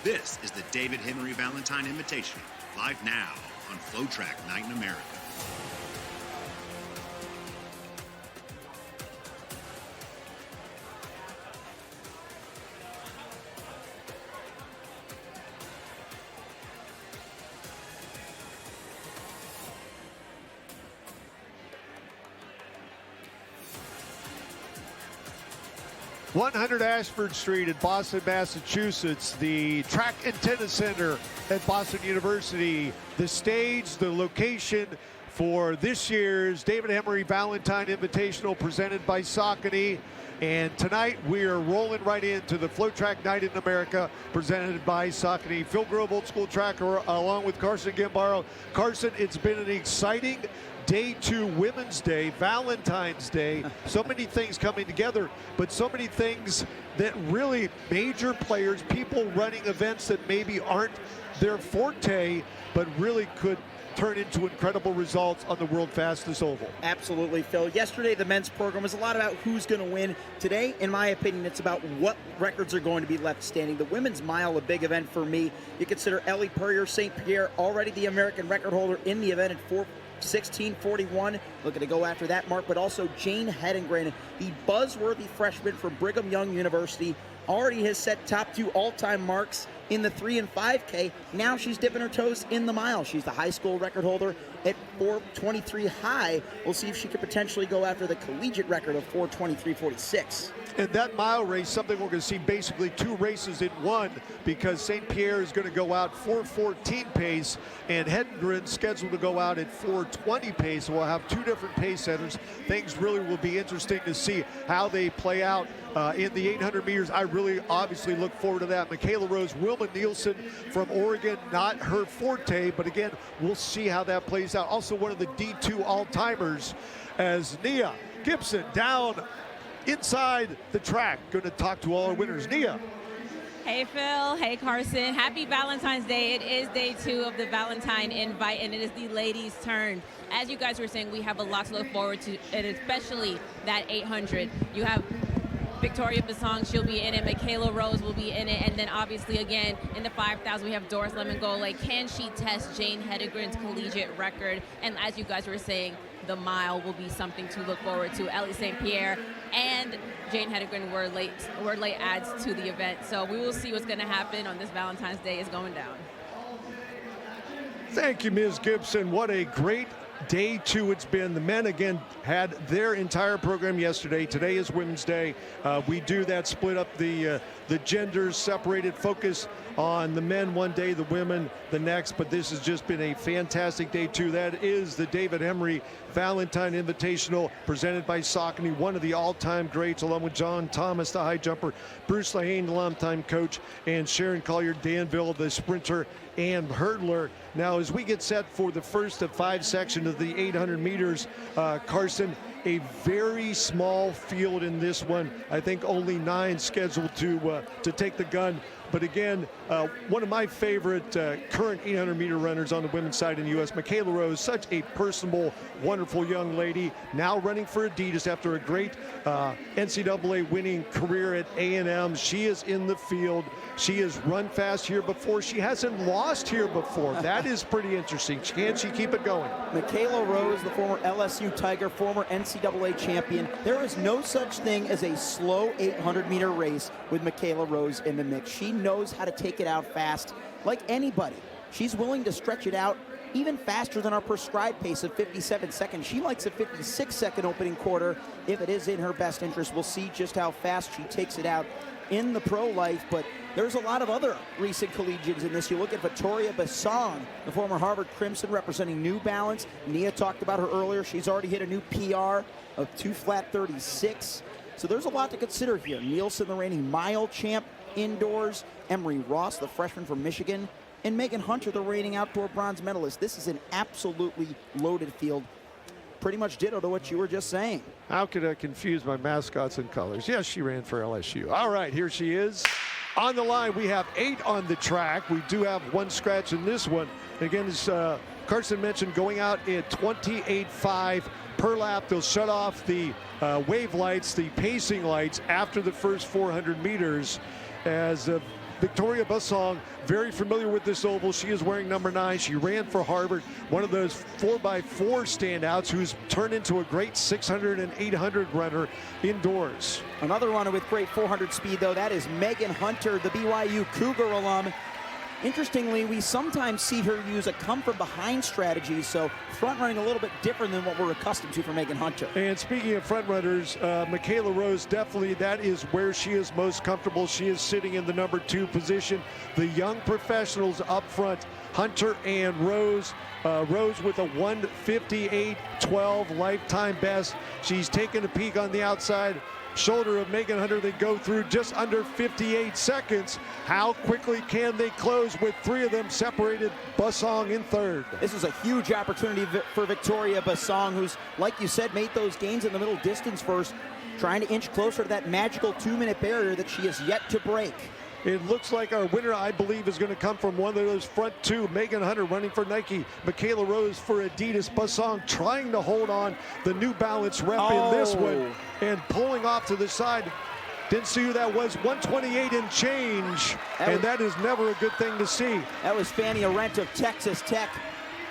This is the David Henry Valentine Invitational, live now on FloTrack Night in America. (100) Ashford Street in Boston, Massachusetts, the Track and Tennis Center at Boston University, the stage, the location for this year's David Henry Valentine Invitational presented by Saucony. And tonight we are rolling right into the FloTrack Night in America presented by Saucony. Phil Grove, Old School Tracker, along with Carson Gimbaro. Carson, it's been an exciting Day 2 Women's Day, Valentine's Day, so many things coming together, but so many things that really major players, people running events that maybe aren't their forte, but really could turn into incredible results on the world fastest oval. Absolutely, Phil. Yesterday, the men's program was a lot about who's going to win. Today, in my opinion, it's about what records are going to be left standing. The women's mile, a big event for me. You consider Ellie Purrier St. Pierre, already the American record holder in the event at 4:16:41, looking to go after that mark, but also Jane Hedengren, the buzzworthy freshman from Brigham Young University, already has set top 2 all-time marks in the 3 and 5K. Now she's dipping her toes in the mile. She's the high school record holder at 4:23 high. We'll see if she could potentially go after the collegiate record of 4:23:46. And that mile race, something we're going to see basically 2 races in one, because St. Pierre is going to go out 4:14 pace, and Hedengren scheduled to go out at 4:20 pace. So we'll have 2 different pace setters. Things really will be interesting to see how they play out in the 800 meters. I really obviously look forward to that. Michaela Rose, Wilma Nielsen from Oregon, not her forte, but again, we'll see how that plays out. Also one of the D2 all-timers as Nia Gibson down inside the track. Going to talk to all our winners. Nia. Hey Phil, hey Carson, happy Valentine's Day. It is day 2 of the Valentine Invite, and it is the ladies' turn. As you guys were saying, we have a lot to look forward to, and especially that 800. You have Victoria Basong, she'll be in it. Michaela Rose will be in it. And then obviously again in the 5,000 we have Doris Lemon-Gole. Can she test Jane Hedengren's collegiate record? And as you guys were saying, the mile will be something to look forward to. Ellie St. Pierre and Jane Hedengren were late adds to the event. So we will see what's going to happen on this Valentine's Day is going down. Thank you, Ms. Gibson. What a great Day 2 it's been. The men again had their entire program yesterday. Today is Women's Day. We do that, split up the genders, separated, focus on the men one day, the women the next, but this has just been a fantastic Day 2. That is the David Henry Valentine Invitational presented by Saucony, one of the all-time greats, along with John Thomas, the high jumper, Bruce Lehane, the longtime coach, and Sharon Collier-Danville, the sprinter and hurdler. Now, as we get set for the first of 5 sections of the 800 meters, Carson, a very small field in this one. I think only 9 scheduled to take the gun. But again, one of my favorite current 800-meter runners on the women's side in the U.S., Michaela Rose, such a personable, wonderful young lady, now running for Adidas after a great NCAA winning career at A&M. She is in the field. She has run fast here before. She hasn't lost here before. That is pretty interesting. Can she keep it going? Michaela Rose, the former LSU Tiger, former NCAA champion. There is no such thing as a slow 800-meter race with Michaela Rose in the mix. She knows how to take it out fast like anybody. She's willing to stretch it out even faster than our prescribed pace of 57 seconds. She likes a 56-second opening quarter if it is in her best interest. We'll see just how fast she takes it out in the pro life, but there's a lot of other recent collegians in this. You look at Victoria Basong, the former Harvard Crimson representing New Balance. Nia talked about her earlier. She's already hit a new PR of 2:36. So there's a lot to consider here. Nielsen, the reigning mile champ indoors. Emery Ross, the freshman from Michigan. And Megan Hunter, the reigning outdoor bronze medalist. This is an absolutely loaded field. Pretty much ditto to what you were just saying. How could I confuse my mascots and colors? Yes, she ran for LSU. All right, here she is. On the line, we have 8 on the track. We do have 1 scratch in this one. Again, as Carson mentioned, going out at 28.5 per lap. They'll shut off the wave lights, the pacing lights after the first 400 meters as Victoria Bassong, very familiar with this oval. She is wearing number 9. She ran for Harvard, one of those 4x4 standouts who's turned into a great 600 and 800 runner indoors. Another runner with great 400 speed, though, that is Megan Hunter, the BYU Cougar alum. Interestingly, we sometimes see her use a come-from-behind strategy, so front running a little bit different than what we're accustomed to from Megan Hunter. And speaking of front runners, Michaela Rose, definitely that is where she is most comfortable. She is sitting in the number 2 position. The young professionals up front, Hunter and Rose. Rose with a 1:58.12 lifetime best. She's taken a peek on the outside shoulder of Megan Hunter. They go through just under 58 seconds. How quickly can they close with 3 of them separated? Bassong in 3rd. This is a huge opportunity for Victoria Bassong, who's, like you said, made those gains in the middle distance first, trying to inch closer to that magical 2-minute barrier that she has yet to break. It looks like our winner, I believe, is going to come from one of those front 2. Megan Hunter running for Nike, Michaela Rose for Adidas. Bassong trying to hold on the New Balance rep in this one and pulling off to the side. Didn't see who that was. 128 and change, and that is never a good thing to see. That was Fanny Arendt of Texas Tech.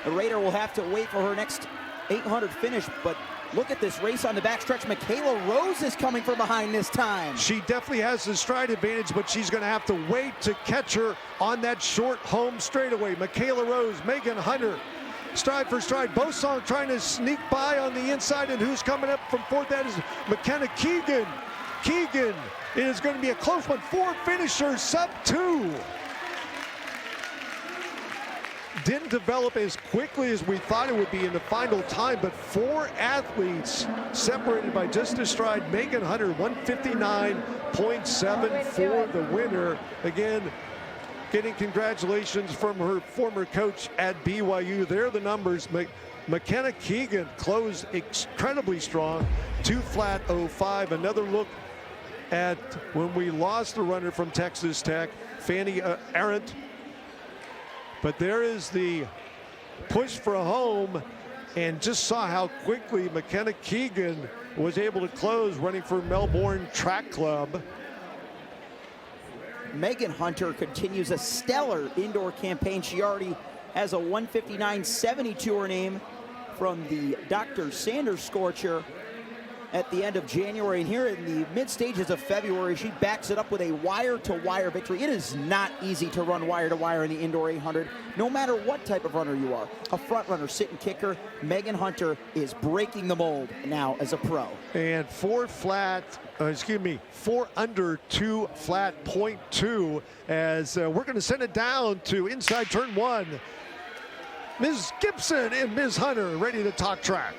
The Raider will have to wait for her next 800 finish, but look at this race on the backstretch. Michaela Rose is coming from behind this time. She definitely has the stride advantage, but she's going to have to wait to catch her on that short home straightaway. Michaela Rose, Megan Hunter, stride for stride. Bassong trying to sneak by on the inside, and who's coming up from 4th? That is McKenna Keegan. Keegan, it is going to be a close one. 4 finishers, sub-2. Didn't develop as quickly as we thought it would be in the final time, but 4 athletes separated by just a stride. Megan Hunter, 159.7 for the winner. Again, getting congratulations from her former coach at BYU. There are the numbers. McKenna Keegan closed incredibly strong, 2:05. Another look at when we lost the runner from Texas Tech, Fanny Arendt. But there is the push for home, and just saw how quickly McKenna Keegan was able to close running for Melbourne Track Club. Megan Hunter continues a stellar indoor campaign. She already has a 1:59.70 to her name from the Dr. Sanders Scorcher at the end of January, and here in the mid stages of February, she backs it up with a wire-to-wire victory. It is not easy to run wire-to-wire in the indoor 800, no matter what type of runner you are. A front runner, sit and kicker, Megan Hunter is breaking the mold now as a pro. And 4 under 2 flat, 0.2, as we're going to send it down to inside turn 1. Ms. Gibson and Ms. Hunter ready to talk track.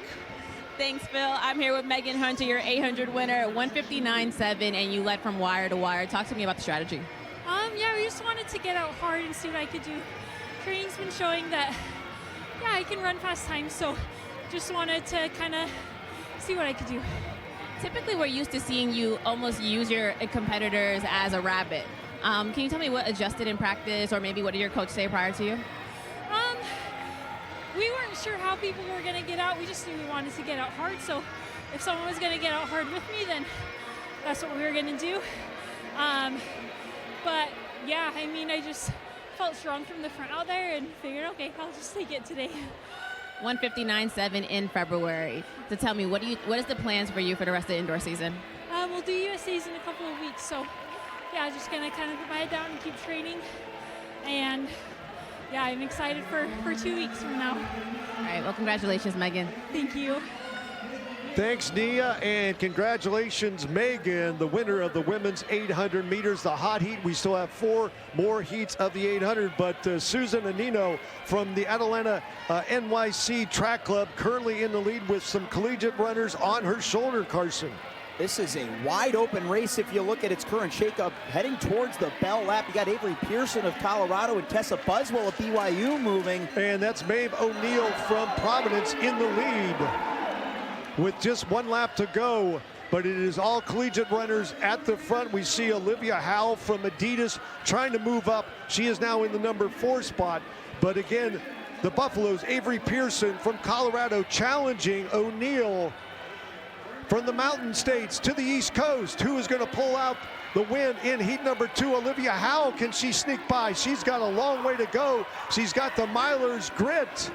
Thanks, Phil. I'm here with Megan Hunter, your 800 winner, 159.7, and you led from wire to wire. Talk to me about the strategy. Yeah, we just wanted to get out hard and see what I could do. Training's been showing that, yeah, I can run fast times, so just wanted to kind of see what I could do. Typically, we're used to seeing you almost use your competitors as a rabbit. Can you tell me what adjusted in practice, or maybe what did your coach say prior to you? We weren't sure how people were going to get out. We just knew we wanted to get out hard. So if someone was going to get out hard with me, then that's what we were going to do. But yeah, I mean, I just felt strong from the front out there and figured, okay, I'll just take it today. 159.7 in February. So tell me, what is the plans for you for the rest of the indoor season? We'll do USAs in a couple of weeks. So yeah, just going to kind of put my head down and keep training. And yeah, I'm excited for 2 weeks from now. All right, well, congratulations, Megan. Thank you. Thanks, Nia, and congratulations, Megan, the winner of the women's 800 meters, the hot heat. We still have 4 more heats of the 800, but Susan Anino from the Atlanta NYC Track Club currently in the lead with some collegiate runners on her shoulder, Carson. This is a wide open race if you look at its current shakeup. Heading towards the bell lap, you got Avery Pearson of Colorado and Tessa Buswell of BYU moving. And that's Maeve O'Neill from Providence in the lead with just 1 lap to go. But it is all collegiate runners at the front. We see Olivia Howell from Adidas trying to move up. She is now in the number 4 spot. But again, the Buffaloes, Avery Pearson from Colorado challenging O'Neill from the Mountain States to the East Coast. Who is going to pull out the win in heat number 2. Olivia Howe, can she sneak by? She's got a long way to go. She's got the miler's grit.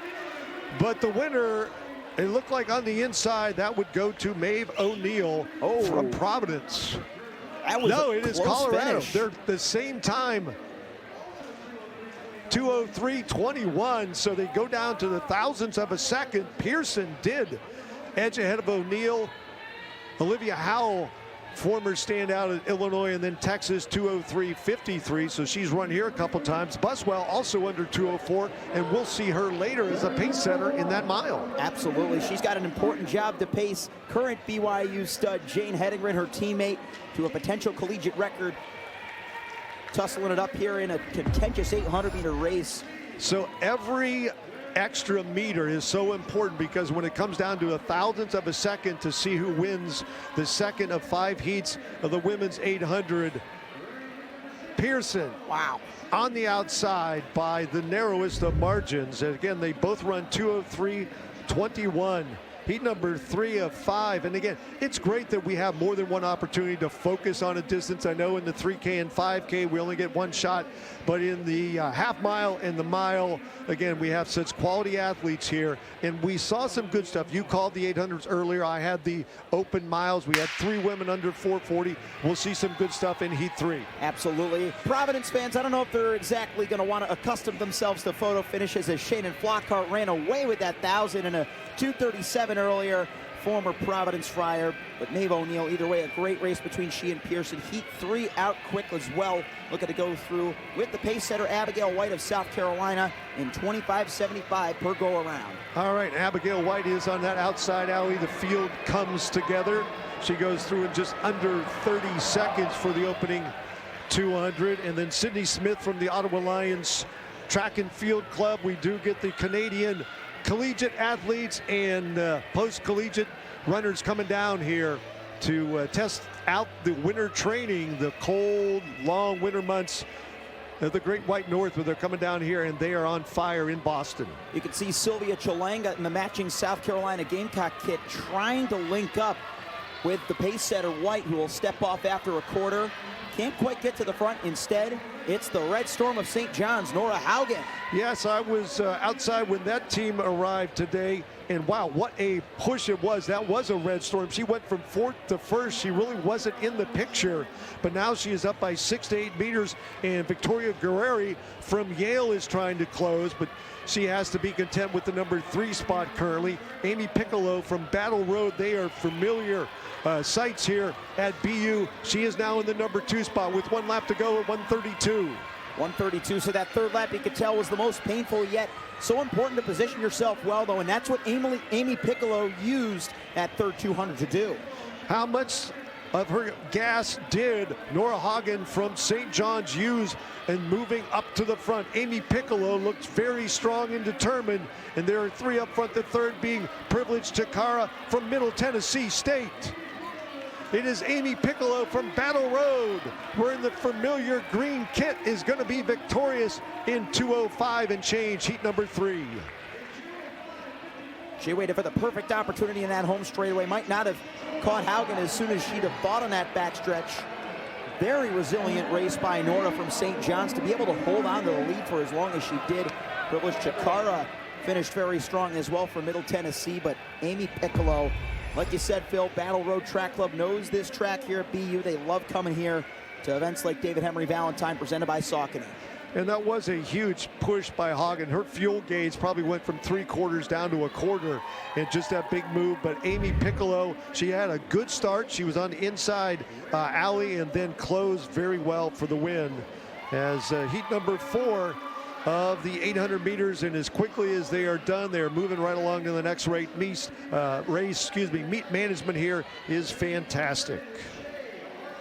But the winner, it looked like on the inside, that would go to Maeve O'Neill from Providence. No, it is Colorado. They're the same time. 2:03.21, so they go down to the thousandths of a second. Pearson did edge ahead of O'Neill. Olivia Howell, former standout at Illinois and then Texas, 2:03.53, so she's run here a couple times. Buswell also under 2:04, and we'll see her later as a pace setter in that mile. Absolutely, she's got an important job to pace current BYU stud Jane Heddingren, her teammate, to a potential collegiate record. Tussling it up here in a contentious 800-meter race. So every extra meter is so important, because when it comes down to a thousandth of a second to see who wins the second of 5 heats of the women's 800, Pearson on the outside by the narrowest of margins. And again, they both run 2:03.21. Heat number 3 of 5. And again, it's great that we have more than one opportunity to focus on a distance. I know in the 3K and 5K, we only get one shot, but in the half mile and the mile, again, we have such quality athletes here, and we saw some good stuff. You called the 800s earlier. I had the open miles. We had 3 women under 440. We'll see some good stuff in Heat 3. Absolutely. Providence fans, I don't know if they're exactly going to want to accustom themselves to photo finishes, as Shannon Flockhart ran away with that 1,000 in a 2:37 earlier, former Providence Friar. But Maeve O'Neill, either way, a great race between she and Pearson. Heat 3 out quick as well. Looking to go through with the pace setter Abigail White of South Carolina in 25.75 per go around. All right, Abigail White is on that outside alley. The field comes together. She goes through in just under 30 seconds for the opening 200. And then Sydney Smith from the Ottawa Lions Track and Field Club. We do get the Canadian collegiate athletes and post-collegiate runners coming down here to test out the winter training, the cold, long winter months of the Great White North, where they're coming down here, and they are on fire in Boston. You can see Sylvia Chalanga in the matching South Carolina Gamecock kit trying to link up with the pace setter White, who will step off after a quarter. Can't quite get to the front. Instead, it's the Red Storm of St. John's, Nora Haugen. Yes, I was outside when that team arrived today, and wow, what a push it was. That was a Red Storm. She went from 4th to 1st. She really wasn't in the picture, but now she is up by 6 to 8 meters, and Victoria Guerreri from Yale is trying to close, but she has to be content with the number 3 spot currently. Amy Piccolo from Battle Road, they are familiar sights here at BU. She is now in the number 2 spot with 1 lap to go at 1:32. 1:32, so that third lap you could tell was the most painful yet. So important to position yourself well, though, and that's what Amy Piccolo used that third 200 to do. How much of her gas did Nora Haugen from St. John's use and moving up to the front? Amy Piccolo looks very strong and determined, and there are 3 up front, the third being Privileged Chikara from Middle Tennessee State. It is Amy Piccolo from Battle Road, wearing the familiar green kit, is going to be victorious in 2:05 and change, heat number 3. She waited for the perfect opportunity in that home straightaway. Might not have caught Haugen as soon as she'd have thought on that backstretch. Very resilient race by Nora from St. John's to be able to hold on to the lead for as long as she did. Privileged Chikara finished very strong as well for Middle Tennessee, but Amy Piccolo, like you said, Phil, Battle Road Track Club knows this track here at BU. They love coming here to events like David Henry Valentine, presented by Saucony. And that was a huge push by Haugen. Her fuel gauge probably went from 3/4 down to 1/4 in just that big move. But Amy Piccolo, she had a good start. She was on the inside alley and then closed very well for the win. As heat number 4 of the 800 meters, and as quickly as they are done, they are moving right along to the next race. Meet management here is fantastic.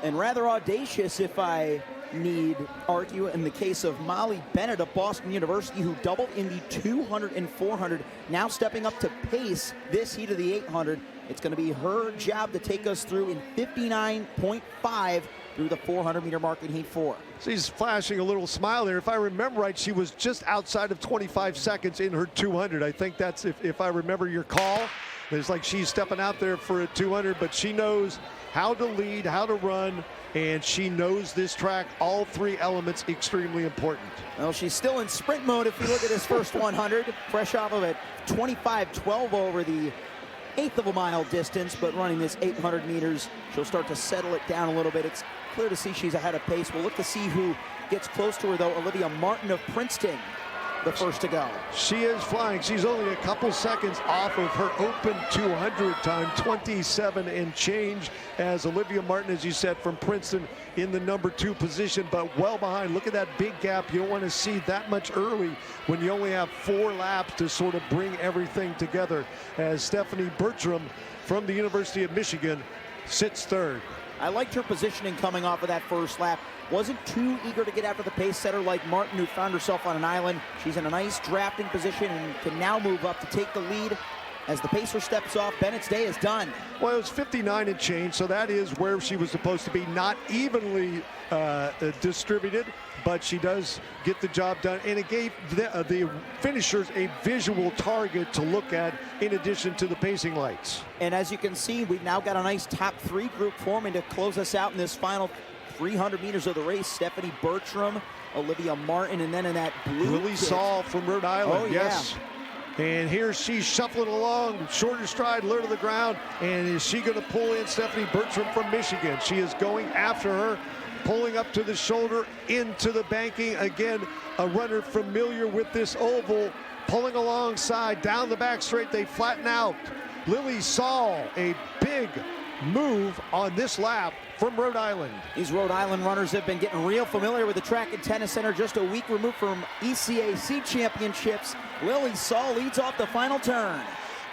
And rather audacious, if I need argue, in the case of Molly Bennett of Boston University, who doubled in the 200 and 400, now stepping up to pace this heat of the 800. It's going to be her job to take us through in 59.5 through the 400-meter mark in heat 4. She's flashing a little smile there. If I remember right, she was just outside of 25 seconds in her 200. I think that's, if I remember your call, it's like she's stepping out there for a 200, but she knows how to lead, how to run, and she knows this track. All three elements extremely important. Well, she's still in sprint mode if you look at this first 100. Fresh off of it, 25-12 over the eighth of a mile distance, but running this 800 meters, she'll start to settle it down a little bit. It's clear to see she's ahead of pace. We'll look to see who gets close to her, though. Olivia Martin of Princeton, the first to go. She is flying. She's only a couple seconds off of her open 200 time, 27 and change, as Olivia Martin, as you said, from Princeton in the number 2 position, but well behind. Look at that big gap. You don't want to see that much early when you only have 4 laps to sort of bring everything together, as Stephanie Bertram from the University of Michigan sits third. I liked her positioning coming off of that first lap. Wasn't too eager to get after the pace setter like Martin, who found herself on an island. She's in a nice drafting position and can now move up to take the lead. As the pacer steps off, Bennett's day is done. Well, it was 59 and change, so that is where she was supposed to be. Not evenly distributed, but she does get the job done. And it gave the finishers a visual target to look at in addition to the pacing lights. And as you can see, we've now got a nice top 3 group forming to close us out in this final 300 meters of the race. Stephanie Bertram, Olivia Martin, and then in that blue Lily kit, Saul from Rhode Island. Oh, yes. yeah. And here she's shuffling along, shorter stride, low to the ground. And is she going to pull in Stephanie Bertram from Michigan? She is going after her, pulling up to the shoulder, into the banking. Again, a runner familiar with this oval, pulling alongside, down the back straight. They flatten out. Lily Saul, a big move on this lap from Rhode Island. These Rhode Island runners have been getting real familiar with the track and tennis center, just a week removed from ECAC championships. Lily Saul leads off the final turn.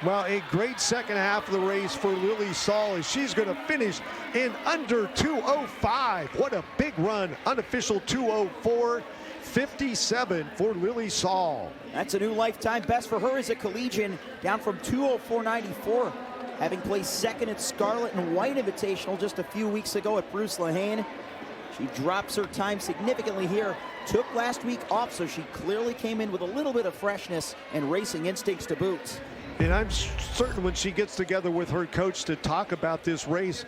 Well, a great second half of the race for Lily Saul, as she's going to finish in under 2:05. What a big run. Unofficial 2:04.57 for Lily Saul. That's a new lifetime best for her as a collegian, down from 2:04.94. Having placed second at Scarlet and White Invitational just a few weeks ago at Bruce Lehane. She drops her time significantly here. Took last week off, so she clearly came in with a little bit of freshness and racing instincts to boot. And I'm certain when she gets together with her coach to talk about this race,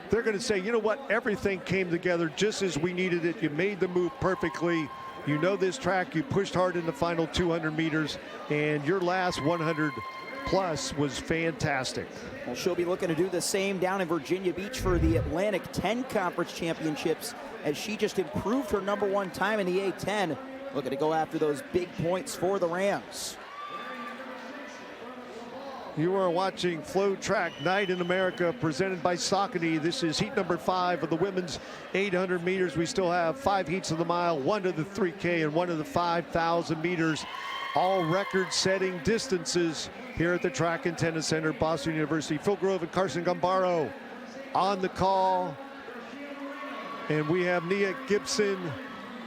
they're going to say, you know what, everything came together just as we needed it. You made the move perfectly. You know this track. You pushed hard in the final 200 meters, and your last 100 plus was fantastic. Well, she'll be looking to do the same down in Virginia Beach for the Atlantic 10 Conference Championships, as she just improved her number 1 time in the A10. Looking to go after those big points for the Rams. You are watching FloTrack Night in America, presented by Saucony. This is heat number 5 of the women's 800 meters. We still have 5 heats of the mile, 1 to the 3K and 1 to the 5,000 meters. All record-setting distances here at the Track and Tennis Center, Boston University. Phil Grove and Carson Gambaro on the call. And we have Nia Gibson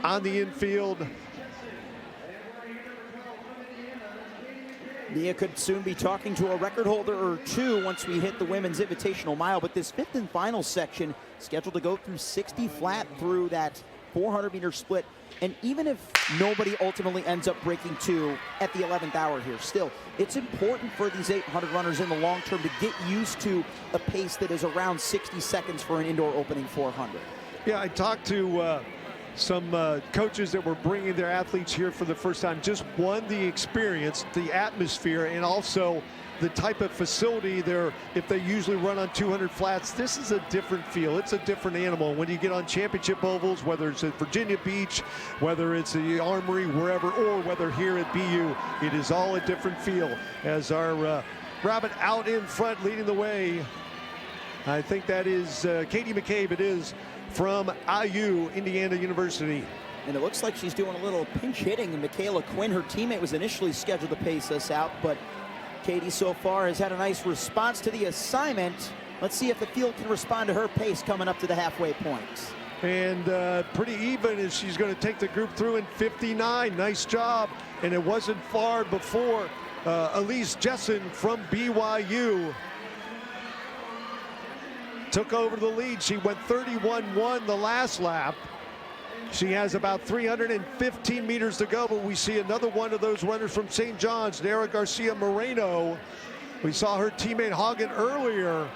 on the infield. Nia could soon be talking to a record holder or 2 once we hit the women's invitational mile, but this 5th and final section scheduled to go through 60 flat through that 400-meter split. And even if nobody ultimately ends up breaking 2 at the 11th hour here, still, it's important for these 800 runners in the long term to get used to a pace that is around 60 seconds for an indoor opening 400. Yeah, I talked to some coaches that were bringing their athletes here for the first time. Just one, the experience, the atmosphere, and also the type of facility there. If they usually run on 200 flats, this is a different feel. It's a different animal. When you get on championship ovals, whether it's at Virginia Beach, whether it's the Armory, wherever, or whether here at BU, it is all a different feel. As our rabbit out in front leading the way, I think that is Katie McCabe. It is from IU, Indiana University. And it looks like she's doing a little pinch hitting. And Michaela Quinn, her teammate, was initially scheduled to pace us out, but Katie so far has had a nice response to the assignment. Let's see if the field can respond to her pace coming up to the halfway point. And pretty even as she's going to take the group through in 59. Nice job. And it wasn't far before Elise Jessen from BYU took over the lead. She went 31-1 the last lap. She has about 315 meters to go, but we see another one of those runners from St. John's, Nara Garcia Moreno. We saw her teammate Hagen earlier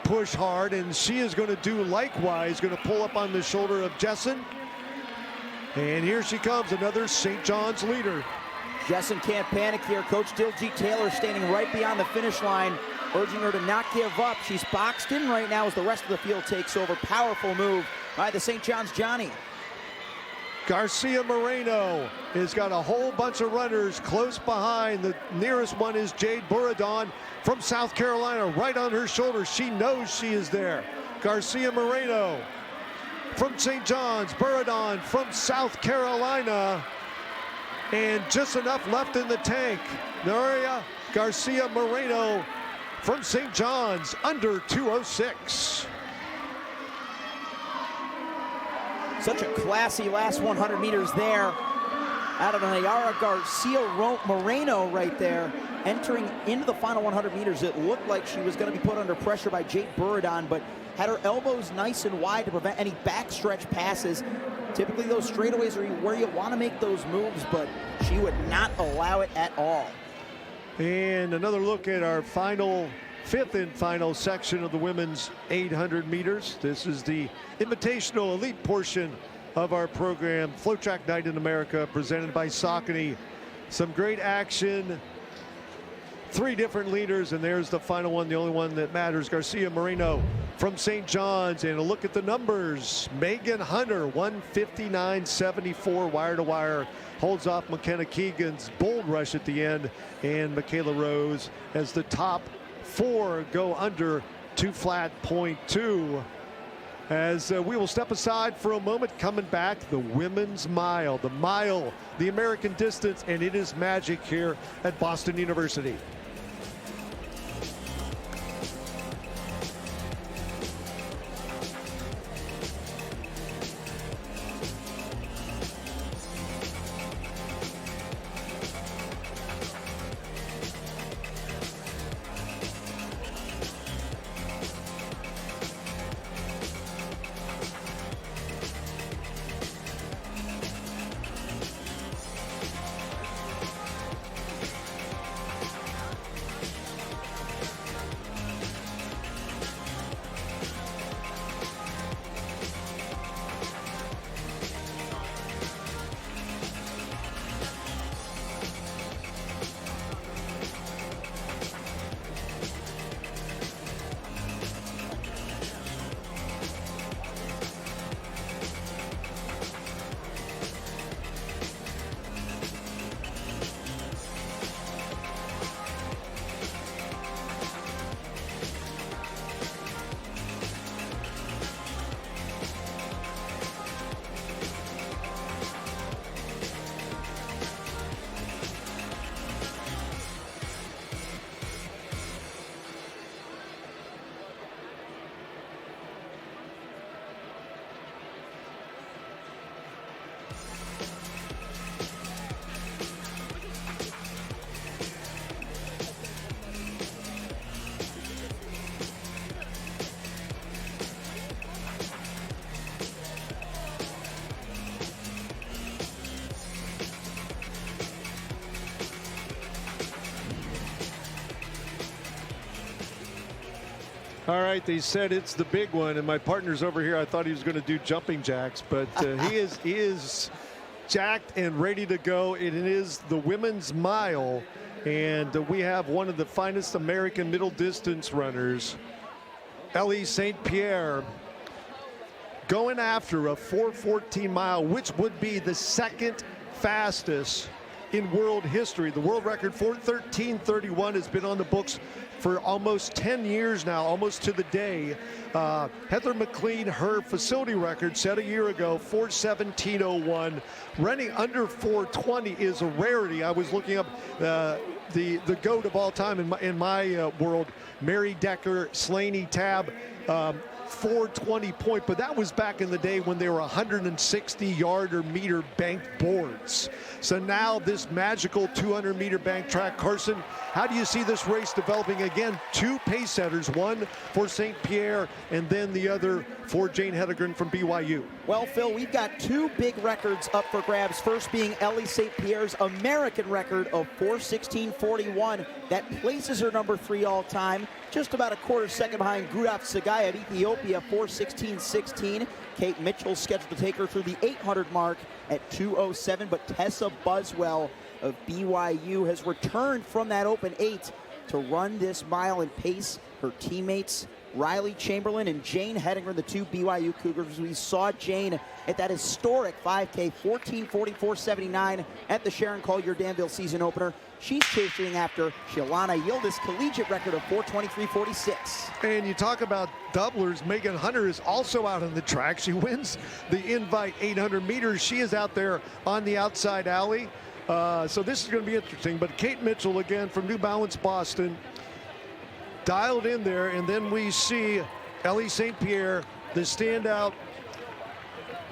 push hard, and she is going to do likewise, going to pull up on the shoulder of Jessen. And here she comes, another St. John's leader. Jessen can't panic here. Coach Diljit Taylor standing right beyond the finish line, urging her to not give up. She's boxed in right now as the rest of the field takes over. Powerful move by the St. John's Johnny. Garcia Moreno has got a whole bunch of runners close behind. The nearest one is Jade Buradon from South Carolina, right on her shoulder. She knows she is there. Garcia Moreno from St. John's, Buradon from South Carolina, and just enough left in the tank. Nuria Garcia Moreno from St. John's, under 2:06. Such a classy last 100 meters there. Out of Nayara Garcia Moreno right there. Entering into the final 100 meters, it looked like she was going to be put under pressure by Jade Buradon, but had her elbows nice and wide to prevent any backstretch passes. Typically those straightaways are where you want to make those moves, but she would not allow it at all. And another look at our fifth and final section of the women's 800 meters. This is the Invitational elite portion of our program, FloTrack Night in America, presented by Saucony. Some great action. 3 different leaders, and there's the final one, the only one that matters, Garcia Moreno from St. John's. And a look at the numbers. Megan Hunter, 1:59.74 wire to wire, holds off McKenna Keegan's bold rush at the end, and Michaela Rose as the top 4 go under 2:02. As we will step aside for a moment, coming back, the women's mile, the American distance, and it is magic here at Boston University. All right, they said it's the big one, and my partner's over here. I thought he was going to do jumping jacks, but he is jacked and ready to go. It is the women's mile, and we have one of the finest American middle distance runners, Ellie St. Pierre, going after a 4:14 mile, which would be the second fastest in world history. The world record 4:13.31 has been on the books for almost 10 years now, almost to the day. Heather McLean, her facility record set a year ago, 4:17.01. Running under 4:20 is a rarity. I was looking up the GOAT of all time in my world, Mary Decker, Slaney Tab, 4:20 point, but that was back in the day when they were 160 yard or meter banked boards. So now this magical 200 meter bank track. Carson, how do you see this race developing? Again, 2 pace setters, one for St. Pierre and then the other for Jane Hedegren from BYU. Well, Phil, we've got two big records up for grabs. First being Ellie St. Pierre's American record of 4:16.41. That places her number 3 all-time, just about a quarter second behind Gudaf Tsegay of Ethiopia, 4:16.16. Kate Mitchell scheduled to take her through the 800 mark at 2:07, but Tessa Buswell of BYU has returned from that open 8 to run this mile and pace her teammates Riley Chamberlain and Jane Heddinger, the two BYU Cougars. We saw Jane at that historic 5K, 14:44.79 at the Sharon Collier Danville season opener. She's chasing after Shalana Yildiz' collegiate record of 4:23.46. And you talk about doublers. Megan Hunter is also out on the track. She wins the Invite 800 meters. She is out there on the outside alley. So this is going to be interesting. But Kate Mitchell, again, from New Balance Boston, dialed in there. And then we see Ellie St. Pierre, the standout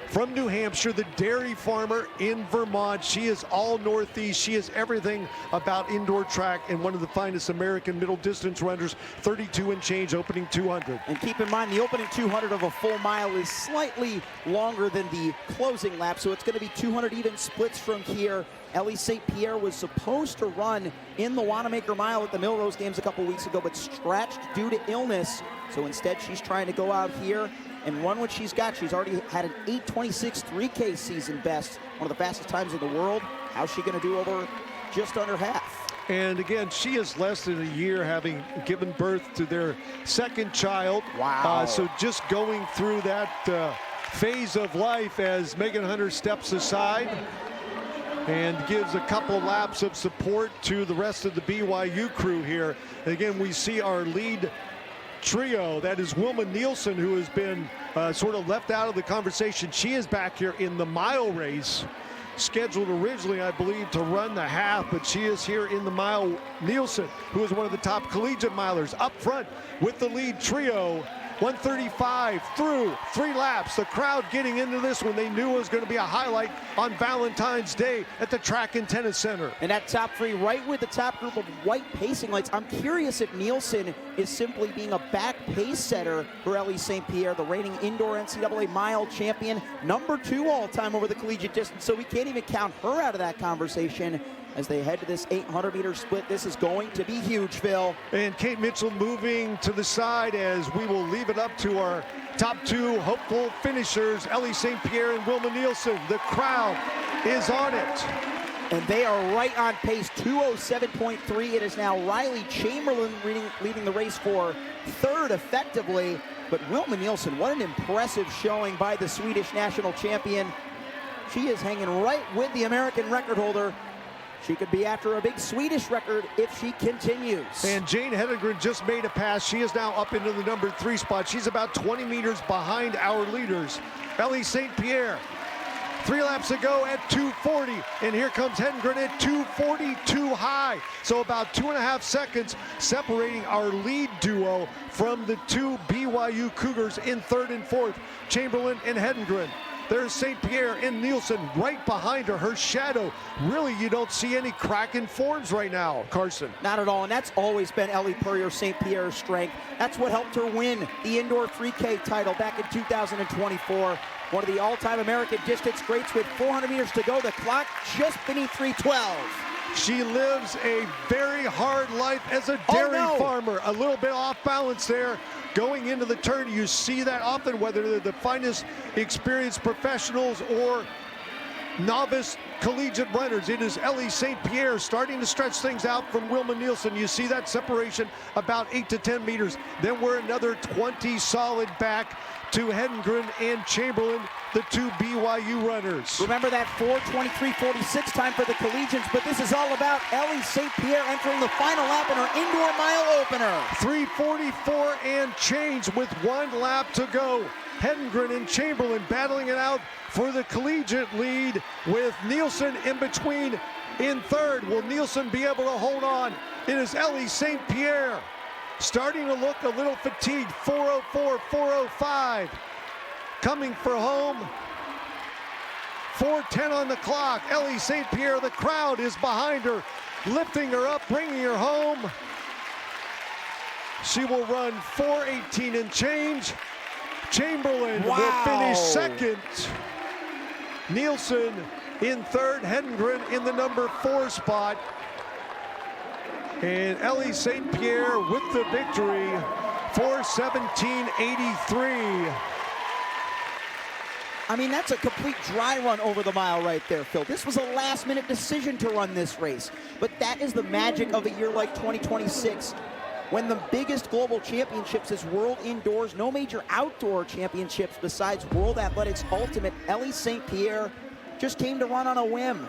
from New Hampshire, the dairy farmer in Vermont. She is all Northeast. She is everything about indoor track and one of the finest American middle distance runners, 32 and change, opening 200. And keep in mind, the opening 200 of a full mile is slightly longer than the closing lap, so it's going to be 200 even splits from here. Ellie St. Pierre was supposed to run in the Wanamaker Mile at the Millrose Games a couple weeks ago, but stretched due to illness. So instead, she's trying to go out here and run what she's got. She's already had an 8:26 3K season best, one of the fastest times in the world. How's she going to do over just under half? And again, she is less than a year having given birth to their second child. Wow. So just going through that phase of life as Megan Hunter steps aside and gives a couple laps of support to the rest of the BYU crew here. Again, we see our lead trio. That is Wilma Nielsen, who has been sort of left out of the conversation. She is back here in the mile race, scheduled originally, I believe, to run the half, but she is here in the mile. Nielsen, who is one of the top collegiate milers, up front with the lead trio. 1:35 through 3 laps. The crowd getting into this one. They knew it was going to be a highlight on Valentine's Day at the Track and Tennis Center. And that top 3 right with the top group of white pacing lights. I'm curious if Nielsen is simply being a back pace setter for Ellie St. Pierre, the reigning indoor NCAA mile champion, number 2 all-time over the collegiate distance. So we can't even count her out of that conversation as they head to this 800-meter split. This is going to be huge, Phil. And Kate Mitchell moving to the side as we will leave it up to our top 2 hopeful finishers, Ellie St. Pierre and Wilma Nielsen. The crowd is on it. And they are right on pace, 2:07.3. It is now Riley Chamberlain leading the race for 3rd effectively. But Wilma Nielsen, what an impressive showing by the Swedish national champion. She is hanging right with the American record holder. She could be after a big Swedish record if she continues. And Jane Hedengren just made a pass. She is now up into the number 3 spot. She's about 20 meters behind our leaders. Ellie St. Pierre, 3 laps ago at 2:40. And here comes Hedengren at 2:42 high. So about 2.5 seconds separating our lead duo from the 2 BYU Cougars in 3rd and 4th, Chamberlain and Hedengren. There's St. Pierre and Nielsen right behind her. Her shadow, really, you don't see any crack in forms right now, Carson. Not at all, and that's always been Ellie Purrier St. Pierre's strength. That's what helped her win the indoor 3K title back in 2024. One of the all-time American distance greats with 400 meters to go. The clock just beneath 3:12. She lives a very hard life as a dairy farmer. A little bit off balance there. Going into the turn, you see that often, whether they're the finest experienced professionals or novice collegiate runners. It is Ellie St. Pierre starting to stretch things out from Wilma Nielsen. You see that separation about 8 to 10 meters. Then we're another 20 solid back to Hedengren and Chamberlain, the 2 BYU runners. Remember that 4:23.46 time for the collegians, but this is all about Ellie St. Pierre entering the final lap in her indoor mile opener. 3:44 and change with 1 lap to go. Hedengren and Chamberlain battling it out for the collegiate lead with Nielsen in between in 3rd. Will Nielsen be able to hold on? It is Ellie St. Pierre starting to look a little fatigued. 4:04, 4:05. Coming for home. 4:10 on the clock. Ellie St. Pierre, the crowd is behind her, lifting her up, bringing her home. She will run 4:18 and change. Chamberlain Wow. will finish second. Nielsen in third. Hedengren in the number 4 spot. And Ellie St. Pierre with the victory, 4:17.83. I mean, that's a complete dry run over the mile right there, Phil. This was a last-minute decision to run this race. But that is the magic of a year like 2026, when the biggest global championships is World Indoors, no major outdoor championships besides World Athletics Ultimate. Ellie St. Pierre just came to run on a whim.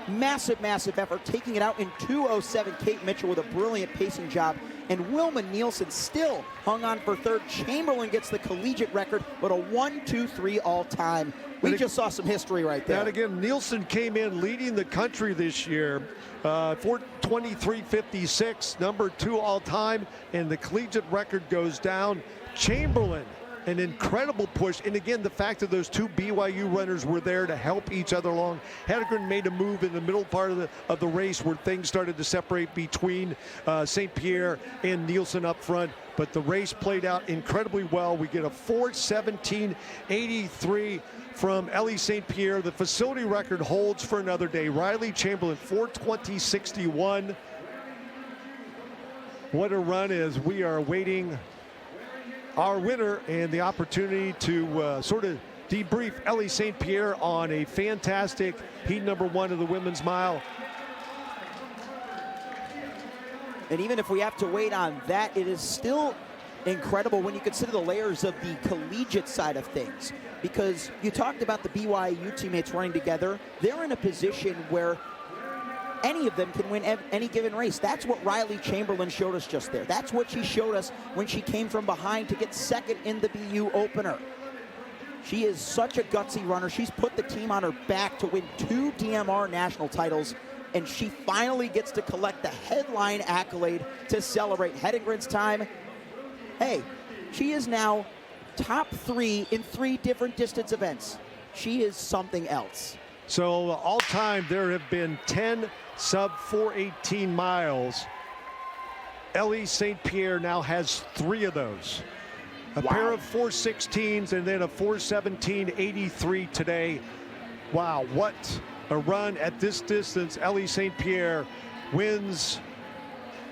Massive, massive effort, taking it out in 2:07. Kate Mitchell with a brilliant pacing job. And Wilma Nielsen still hung on for third. Chamberlain gets the collegiate record, but a 1-2-3 all-time. We just saw some history right there. That again, Nielsen came in leading the country this year, 4:23.56, number 2 all-time, and the collegiate record goes down. Chamberlain, an incredible push, and again, the fact that those 2 BYU runners were there to help each other along. Hedengren made a move in the middle part of the race where things started to separate between St. Pierre and Nielsen up front, but the race played out incredibly well. We get a 4:17.83 from Ellie St. Pierre. The facility record holds for another day. Riley Chamberlain, 4:20.61. What a run as we are awaiting our winner and the opportunity to sort of debrief Ellie St. Pierre on a fantastic heat number 1 of the women's mile. And even if we have to wait on that, it is still incredible when you consider the layers of the collegiate side of things. Because you talked about the BYU teammates running together. They're in a position where any of them can win any given race. That's what Riley Chamberlain showed us just there. That's what she showed us when she came from behind to get second in the BU opener. She is such a gutsy runner. She's put the team on her back to win 2 DMR national titles, and she finally gets to collect the headline accolade to celebrate Hedengren's time. Hey, she is now top 3 in 3 different distance events. She is something else. So all time there have been 10 sub 4:18 miles. Ellie St. Pierre now has 3 of those. A pair of 4:16s and then a 4:17.83 today. Wow, what a run at this distance. Ellie St. Pierre wins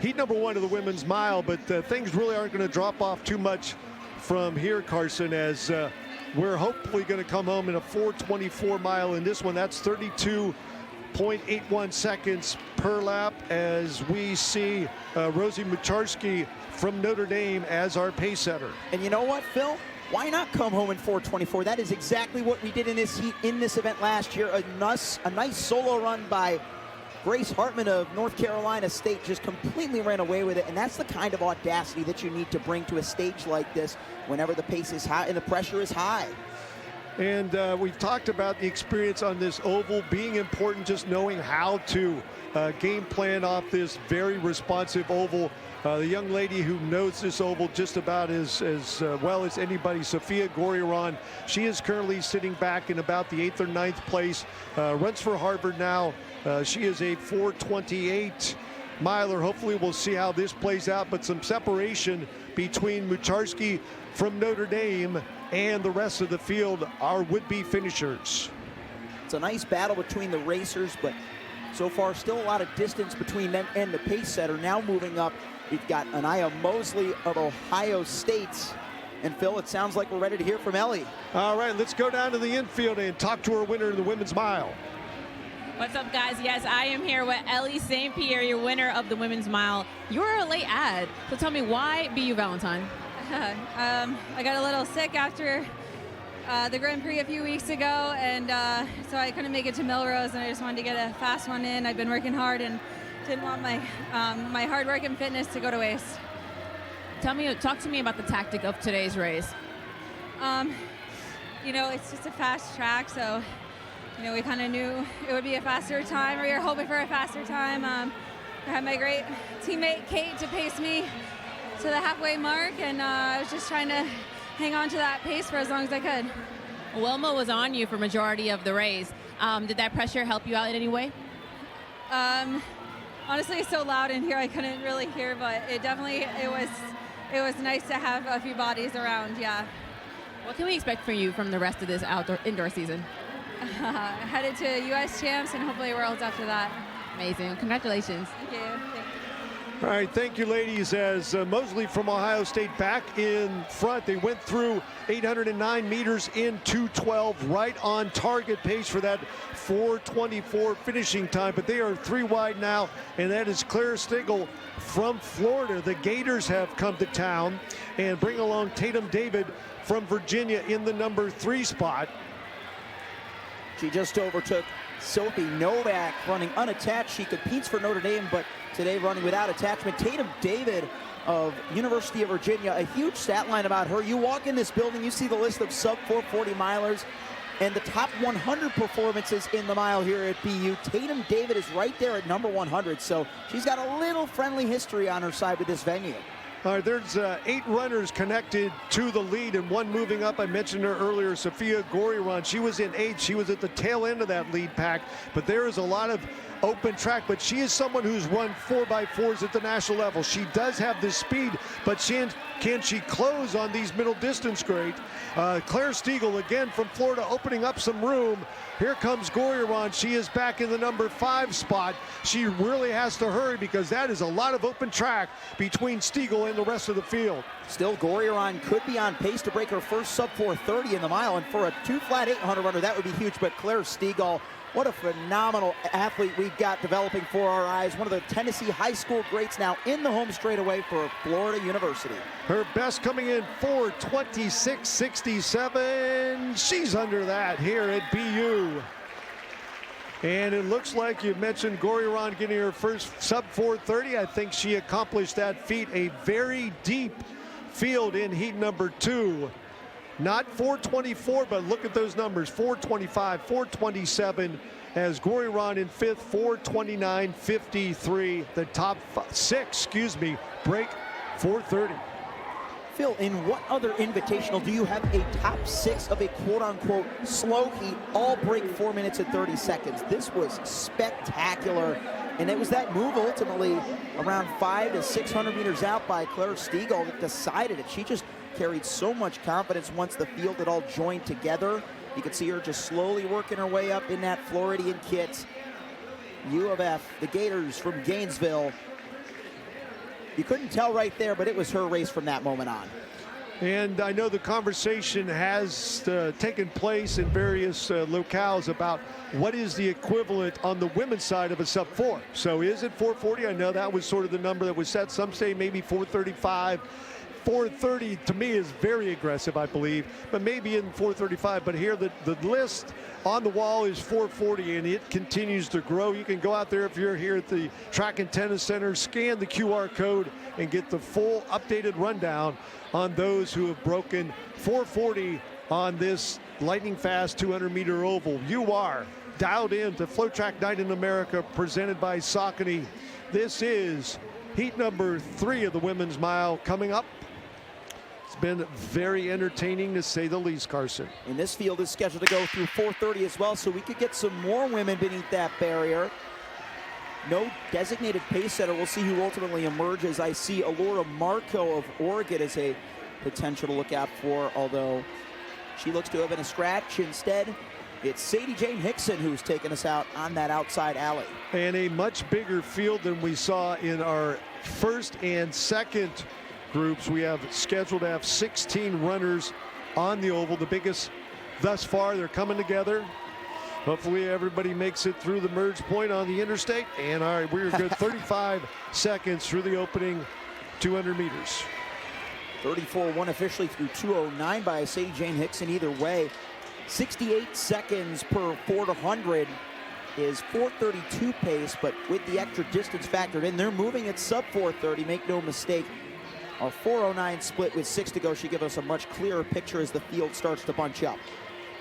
heat number 1 of the women's mile, but things really aren't going to drop off too much from here, Carson, as we're hopefully going to come home in a 4:24 mile in this one. That's 32.81 seconds per lap as we see Rosie Mucharski from Notre Dame as our pace setter. And you know what, Phil? Why not come home in 4:24? That is exactly what we did in this heat, in this event last year. A nice solo run by Grace Hartman of North Carolina State, just completely ran away with it, and that's the kind of audacity that you need to bring to a stage like this whenever the pace is high and the pressure is high. And we've talked about the experience on this oval being important, just knowing how to game plan off this very responsive oval. The young lady who knows this oval just about as well as anybody, Sophia Goriron, she is currently sitting back in about the 8th or 9th place, runs for Harvard now. She is a 4:28 miler. Hopefully we'll see how this plays out, but some separation between Mucharski from Notre Dame and the rest of the field, our would-be finishers. It's a nice battle between the racers, but so far still a lot of distance between them and the pace setter. Now moving up, we've got Anaya Mosley of Ohio State. And Phil, it sounds like we're ready to hear from Ellie. All right, let's go down to the infield and talk to our winner in the women's mile. What's up, guys? Yes, I am here with Ellie St. Pierre, your winner of the women's mile. You were a late ad, so tell me, why BU Valentine? I got a little sick after the Grand Prix a few weeks ago, and so I couldn't make it to Melrose, and I just wanted to get a fast one in. I've been working hard and didn't want my my hard work and fitness to go to waste. Talk to me about the tactic of today's race. You know, it's just a fast track, so you know, we kind of knew it would be a faster time, or we were hoping for a faster time. I had my great teammate Kate to pace me to the halfway mark, and I was just trying to hang on to that pace for as long as I could. Wilma was on you for majority of the race. Did that pressure help you out in any way? Honestly, it's so loud in here I couldn't really hear, but it was nice to have a few bodies around. Yeah. What can we expect from you from the rest of this indoor season? Headed to U.S. champs and hopefully Worlds after that. Amazing. Congratulations. Thank you. Thanks. All right, thank you, ladies. As Mosley from Ohio State back in front, they went through 809 meters in 2:12, right on target pace for that 4:24 finishing time. But they are 3 wide now, and that is Claire Stigl from Florida. The Gators have come to town and bring along Tatum David from Virginia in the number 3 spot. She just overtook Sophie Novak running unattached. She competes for Notre Dame, but today running without attachment. Tatum David of University of Virginia, a huge stat line about her. You walk in this building, you see the list of sub 440 milers and the top 100 performances in the mile here at BU. Tatum David is right there at number 100, so she's got a little friendly history on her side with this venue. All right, there's 8 runners connected to the lead and 1 moving up. I mentioned her earlier, Sophia Goriron. She was in 8th. She was at the tail end of that lead pack, but there is a lot of open track. But she is someone who's run 4x4s at the national level. She does have the speed, but can she close on these middle distance grades? Claire Stigl, again from Florida, opening up some room. Here comes Goriron. She is back in the number 5 spot. She really has to hurry because that is a lot of open track between Stigl and the rest of the field. Still, Goriron could be on pace to break her first sub 430 in the mile, and for a 2 flat 800 runner, that would be huge. But Claire Stigl, what a phenomenal athlete we've got developing for our eyes. One of the Tennessee high school greats now in the home straightaway for Florida University. Her best coming in 4:26.67. She's under that here at BU. And it looks like you mentioned Goriron getting her first sub 430. I think she accomplished that feat. A very deep field in heat number 2. Not 424, but look at those numbers, 425, 427, as Goriron in 5th, 429.53. The top 6, break 430. Phil, in what other invitational do you have a top 6 of a quote-unquote slow heat all break 4 minutes and 30 seconds? This was spectacular, and it was that move ultimately around 500 to 600 meters out by Claire Stigl that decided it. She just carried so much confidence once the field had all joined together. You could see her just slowly working her way up in that Floridian kit. U of F, the Gators from Gainesville. You couldn't tell right there, but it was her race from that moment on. And I know the conversation has taken place in various locales about what is the equivalent on the women's side of a sub 4. So is it 440? I know that was sort of the number that was set. Some say maybe 435. 430 to me is very aggressive, I believe, but maybe in 435. But here the list on the wall is 440, and it continues to grow. You can go out there if you're here at the Track and Tennis Center, scan the QR code and get the full updated rundown on those who have broken 440 on this lightning fast 200-meter oval. You are dialed in to FloTrack Night in America, presented by Saucony. This is heat number 3 of the women's mile coming up. It's been very entertaining, to say the least, Carson. And this field is scheduled to go through 430 as well, so we could get some more women beneath that barrier. No designated pace setter. We'll see who ultimately emerges. I see Alora Marco of Oregon as a potential to look out for, although she looks to have been a scratch. Instead, it's Sadie Jane Hickson who's taken us out on that outside alley. And a much bigger field than we saw in our first and second groups. We have scheduled to have 16 runners on the oval, the biggest thus far. They're coming together. Hopefully everybody makes it through the merge point on the interstate. And all right, we're good. 35 seconds through the opening 200 meters. 34-1 officially through 209 by Sadie Jane Hickson either way. 68 seconds per 400 is 432 pace, but with the extra distance factored in, they're moving at sub 430, make no mistake. Our 409 split with 6 to go should give us a much clearer picture as the field starts to bunch up.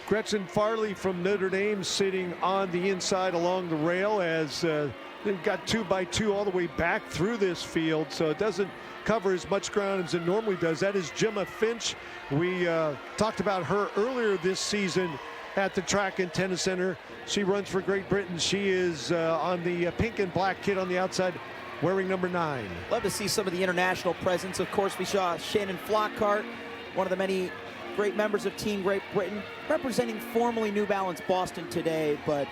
Gretchen Farley from Notre Dame sitting on the inside along the rail as they've got 2x2 all the way back through this field, so it doesn't cover as much ground as it normally does. That is Gemma Finch. We talked about her earlier this season at the Track and Tennis Center. She runs for Great Britain. She is on the pink and black kit on the outside, wearing number 9. Love to see some of the international presence. Of course, we saw Shannon Flockhart, one of the many great members of Team Great Britain, representing formerly New Balance Boston today, but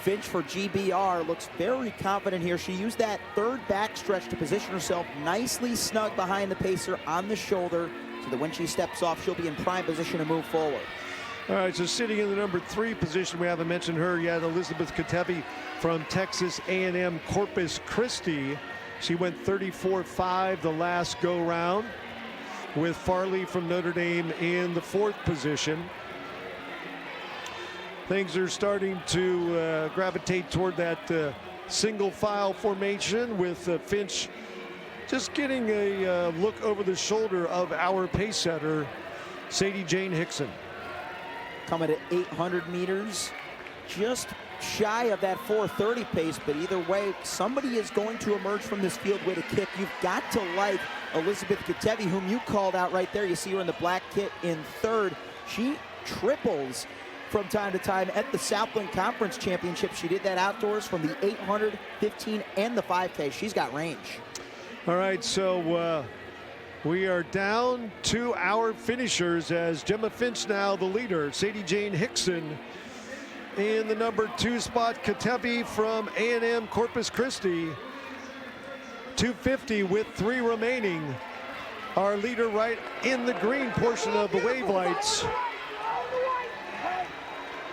Finch for GBR looks very confident here. She used that third backstretch to position herself nicely snug behind the pacer on the shoulder, so that when she steps off, she'll be in prime position to move forward. All right, so sitting in the number 3 position, we haven't mentioned her yet, Elizabeth Katevi from Texas A&M Corpus Christi. She went 34.5 the last go-round, with Farley from Notre Dame in the 4th position. Things are starting to gravitate toward that single file formation, with Finch just getting a look over the shoulder of our pace setter, Sadie Jane Hickson. Coming at 800 meters, just shy of that 4:30 pace, but either way, somebody is going to emerge from this field with a kick. You've got to like Elizabeth Katevi, whom you called out right there. You see her in the black kit in 3rd. She triples from time to time at the Southland Conference Championship. She did that outdoors from the 800, 15, and the 5K. She's got range. All right, so we are down to our finishers, as Gemma Finch now the leader. Sadie Jane Hickson in the number 2 spot. Katevi from A&M Corpus Christi, 250 with 3 remaining. Our leader right in the green portion of the wave lights.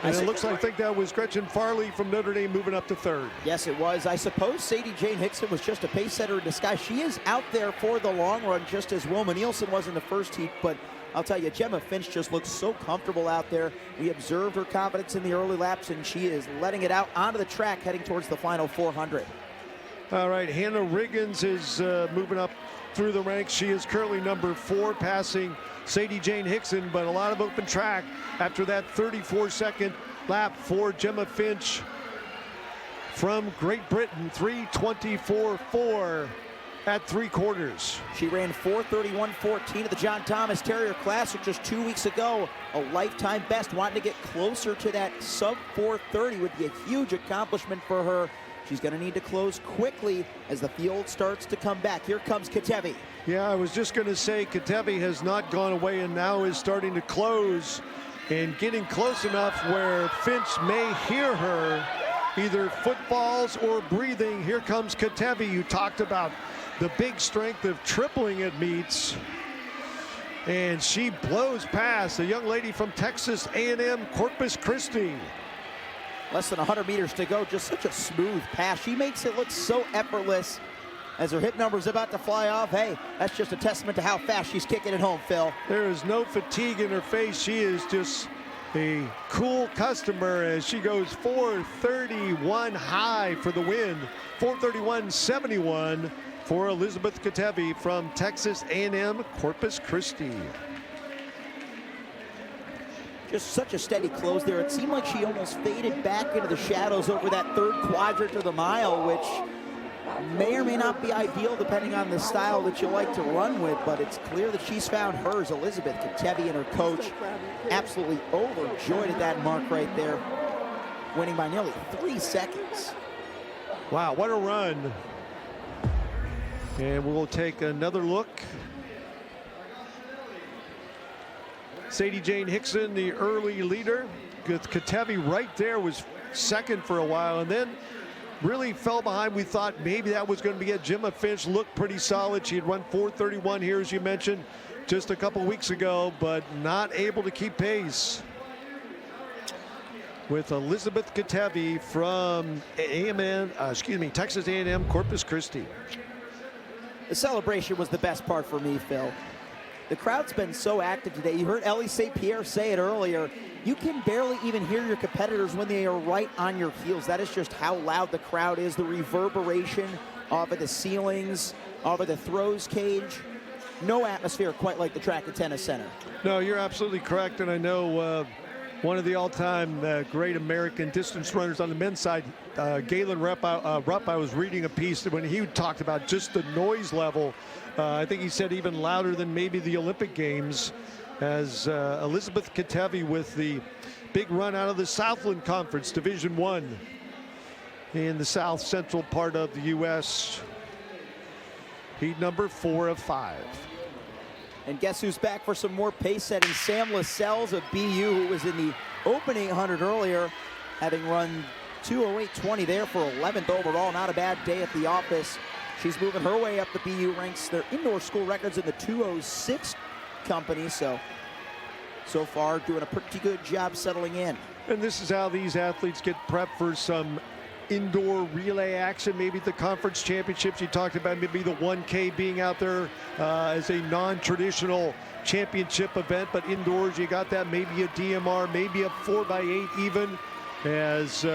And it looks like, I think that was Gretchen Farley from Notre Dame moving up to 3rd. Yes, it was. I suppose Sadie Jane Hickson was just a pace setter in disguise. She is out there for the long run, just as Wilma Nielsen was in the first heat. But I'll tell you, Gemma Finch just looks so comfortable out there. We observed her confidence in the early laps, and she is letting it out onto the track, heading towards the final 400. All right, Hannah Riggins is moving up through the ranks. She is currently number 4, passing Sadie Jane Hickson, but a lot of open track after that 34-second lap for Gemma Finch from Great Britain, 3:24.4 at 3/4. She ran 4:31.14 at the John Thomas Terrier Classic just 2 weeks ago, a lifetime best. Wanting to get closer to that sub 4:30 would be a huge accomplishment for her. She's going to need to close quickly as the field starts to come back. Here comes Katevi. Yeah, I was just going to say Katevi has not gone away and now is starting to close and getting close enough where Finch may hear her, either footballs or breathing. Here comes Katevi. You talked about the big strength of tripling at meets, and she blows past a young lady from Texas A&M Corpus Christi. Less than 100 meters to go, just such a smooth pass. She makes it look so effortless as her hip number's about to fly off. Hey, that's just a testament to how fast she's kicking it home, Phil. There is no fatigue in her face. She is just a cool customer as she goes 4:31 high for the win. 4:31.71 for Elizabeth Katevi from Texas A&M Corpus Christi. Just such a steady close there. It seemed like she almost faded back into the shadows over that 3rd quadrant of the mile, which may or may not be ideal depending on the style that you like to run with, but it's clear that she's found hers. Elizabeth Katevi and her coach absolutely overjoyed at that mark right there, winning by nearly 3 seconds. Wow, what a run. And we'll take another look. Sadie Jane Hickson, the early leader, with Katevi right there, was 2nd for a while, and then really fell behind. We thought maybe that was going to be it. Gemma Finch looked pretty solid. She had run 4:31 here, as you mentioned, just a couple weeks ago, but not able to keep pace with Elizabeth Katevi from Texas A&M Corpus Christi. The celebration was the best part for me, Phil. The crowd's been so active today. You heard Ellie St. Pierre say it earlier. You can barely even hear your competitors when they are right on your heels. That is just how loud the crowd is. The reverberation over the ceilings, over the throws cage. No atmosphere quite like the track at Tennis Center. No, you're absolutely correct. And I know one of the all-time great American distance runners on the men's side, Galen Rupp, I was reading a piece when he talked about just the noise level. I think he said even louder than maybe the Olympic Games, as Elizabeth Katevi with the big run out of the Southland Conference, Division I in the south central part of the U.S. Heat number 4 of 5. And guess who's back for some more pace setting? Sam Lascelles of BU, who was in the open 800 earlier, having run 2:08.20 there for 11th overall. Not a bad day at the office. She's moving her way up the BU ranks. Their indoor school records in the 2:06 company. So far doing a pretty good job settling in. And this is how these athletes get prepped for some indoor relay action, maybe the conference championships. You talked about maybe the 1K being out there as a non-traditional championship event, but indoors you got that, maybe a DMR, maybe a 4x8 even, as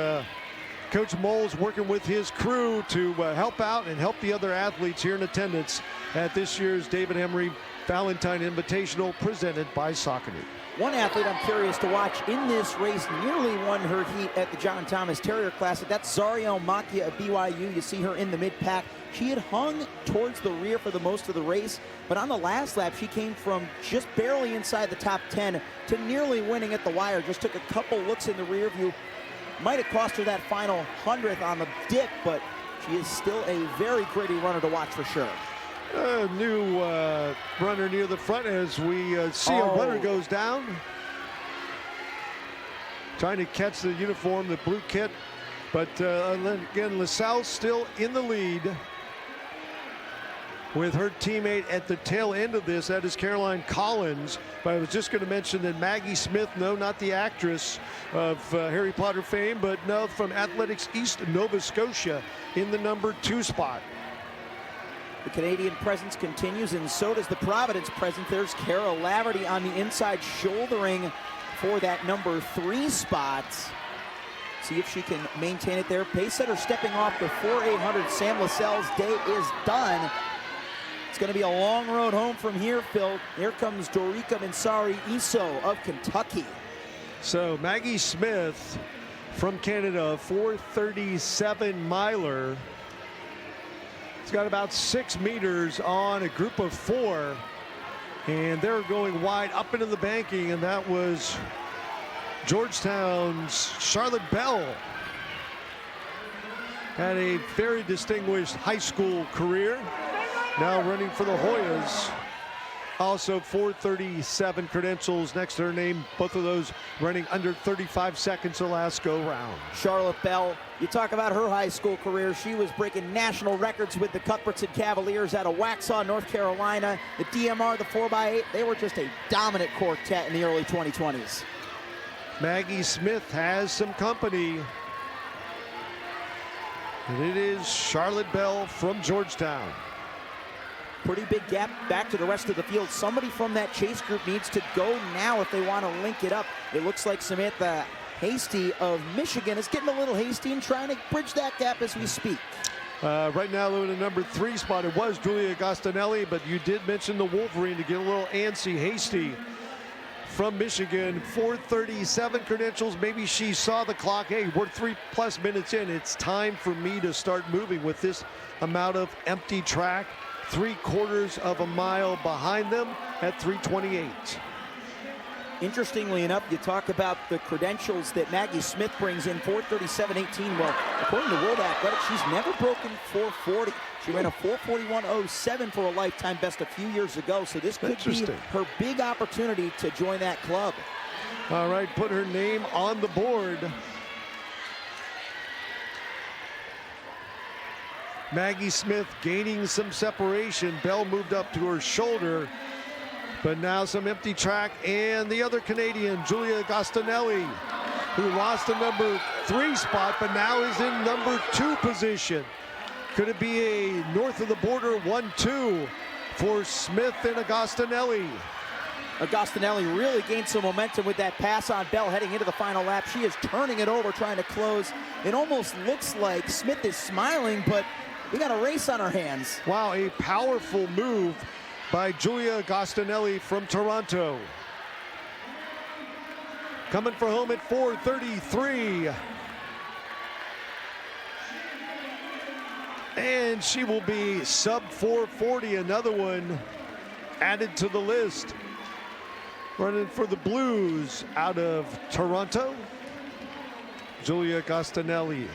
Coach Moll's working with his crew to help out and help the other athletes here in attendance at this year's David Emery Valentine Invitational presented by Saucony. One athlete I'm curious to watch in this race nearly won her heat at the John Thomas Terrier Classic. That's Zariel Makia of BYU. You see her in the mid-pack. She had hung towards the rear for the most of the race, but on the last lap, she came from just barely inside the top 10 to nearly winning at the wire. Just took a couple looks in the rear view. Might have cost her that final 100th on the dip, but she is still a very gritty runner to watch for sure. A new runner near the front as we see a runner goes down. Trying to catch the uniform, the blue kit. But again, Lascelles still in the lead with her teammate at the tail end of this. That is Caroline Collins. But I was just going to mention that Maggie Smith, no, not the actress of Harry Potter fame, but no, from Athletics East Nova Scotia in the number 2 spot. The Canadian presence continues, and so does the Providence presence. There's Kara Laverty on the inside, shouldering for that number 3 spot. See if she can maintain it there. Pace setter stepping off the 4:800. Sam Lascelles' day is done. It's going to be a long road home from here, Phil. Here comes Dorika Mansari Iso of Kentucky. So Maggie Smith from Canada, 4:37 miler. It's got about 6 meters on a group of 4, and they're going wide up into the banking, and that was Georgetown's Charlotte Bell. Had a very distinguished high school career, now running for the Hoyas. Also 4:37 credentials next to her name, both of those running under 35 seconds the last go round. Charlotte Bell, you talk about her high school career. She was breaking national records with the Cuthbertson Cavaliers out of Waxhaw, North Carolina. The DMR, the 4x8, they were just a dominant quartet in the early 2020s. Maggie Smith has some company. And it is Charlotte Bell from Georgetown. Pretty big gap back to the rest of the field. Somebody from that chase group needs to go now if they want to link it up. It looks like Samantha Hasty of Michigan is getting a little hasty and trying to bridge that gap as we speak. Right now, in the number 3 spot, it was Julia Agostinelli, but you did mention the Wolverine to get a little antsy. Hasty from Michigan, 4:37 credentials. Maybe she saw the clock. Hey, we're 3+ minutes in. It's time for me to start moving with this amount of empty track. 3/4 of a mile behind them at 3:28. Interestingly enough, you talk about the credentials that Maggie Smith brings in, 4:37.18. Well, according to World Athletics, she's never broken 4:40. She ran a 4:41.07 for a lifetime best a few years ago, so this could be her big opportunity to join that club. All right, put her name on the board. Maggie Smith gaining some separation. Bell moved up to her shoulder, but now some empty track. And the other Canadian, Julia Agostinelli, who lost the number 3 spot, but now is in number 2 position. Could it be a north of the border 1-2 for Smith and Agostinelli? Agostinelli really gained some momentum with that pass on Bell heading into the final lap. She is turning it over, trying to close. It almost looks like Smith is smiling, but we got a race on our hands. Wow, a powerful move by Julia Agostinelli from Toronto. Coming for home at 4:33. And she will be sub 4:40, another one added to the list. Running for the Blues out of Toronto, Julia Agostinelli.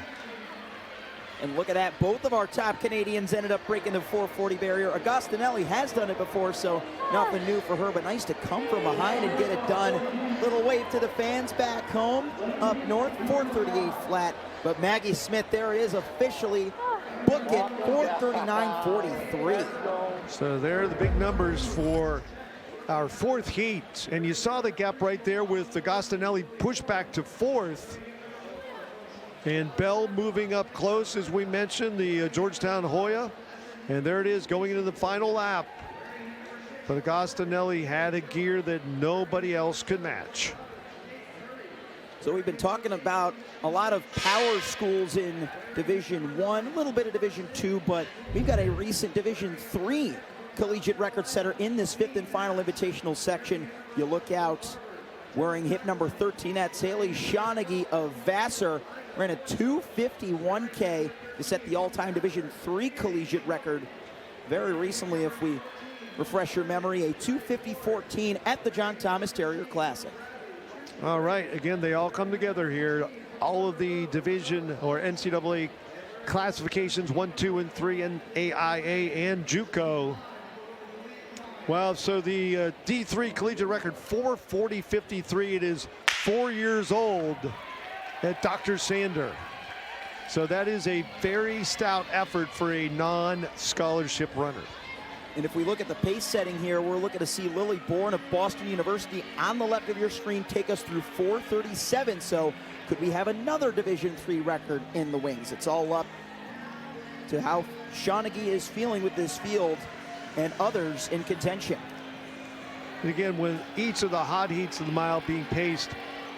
And look at that, both of our top Canadians ended up breaking the 440 barrier. Agostinelli has done it before, so nothing new for her, but nice to come from behind and get it done. Little wave to the fans back home. Up north, 438 flat. But Maggie Smith, there it is officially. Book it, 439.43. So there are the big numbers for our fourth heat. And you saw the gap right there with Agostinelli pushed back to fourth. And Bell moving up close, as we mentioned, the Georgetown Hoya. And there it is going into the final lap. But Agostinelli had a gear that nobody else could match. So we've been talking about a lot of power schools in Division 1, a little bit of Division 2, but we've got a recent Division 3 collegiate record setter in this fifth and final invitational section. You look out wearing hip number 13, that's Haley Shonaghy of Vassar. Ran a 251K to set the all-time Division 3 collegiate record. Very recently, if we refresh your memory, a 250.14 at the John Thomas Terrier Classic. All right, again, they all come together here. All of the division or NCAA classifications, 1, 2, and 3, and AIA and JUCO. Well, so the D3 collegiate record, 440.53. It is 4 years old at Dr. Sander. So that is a very stout effort for a non-scholarship runner. And if we look at the pace setting here, we're looking to see Lily Bourne of Boston University on the left of your screen take us through 4:37. So could we have another Division III record in the wings? It's all up to how Shonaghy is feeling with this field and others in contention. And again, with each of the hot heats of the mile being paced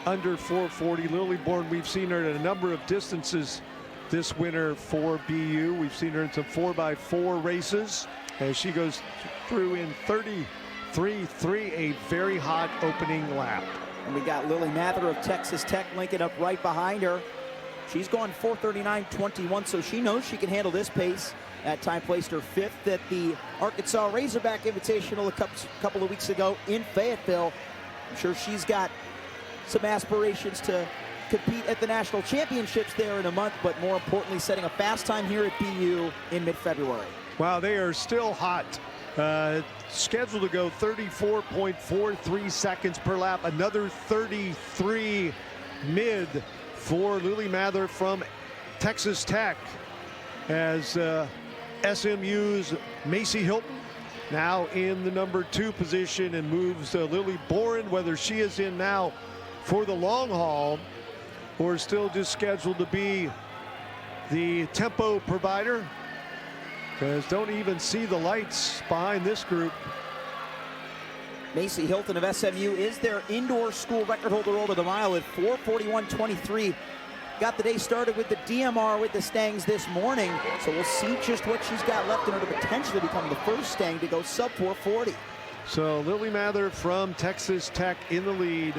under 440, Lily Bourne, we've seen her at a number of distances this winter for BU. We've seen her in some 4x4 races as she goes through in 33.3, a very hot opening lap. And we got Lily Mather of Texas Tech linking up right behind her. She's going 4:39.21, so she knows she can handle this pace. That time placed her fifth at the Arkansas Razorback Invitational a couple of weeks ago in Fayetteville. I'm sure she's got some aspirations to compete at the national championships there in a month, but more importantly, setting a fast time here at BU in mid-February. Wow, they are still hot. Scheduled to go 34.43 seconds per lap. Another 33 mid for Lily Mather from Texas Tech, as SMU's Macy Hilton now in the number 2 position and moves Lily Bourne, whether she is in now for the long haul or still just scheduled to be the tempo provider, because don't even see the lights behind this group. Macy Hilton of SMU is their indoor school record holder over the mile at 4:41.23. Got the day started with the DMR with the Stangs this morning, so we'll see just what she's got left in her to potentially become the first Stang to go sub 440. So Lily Mather from Texas Tech in the lead,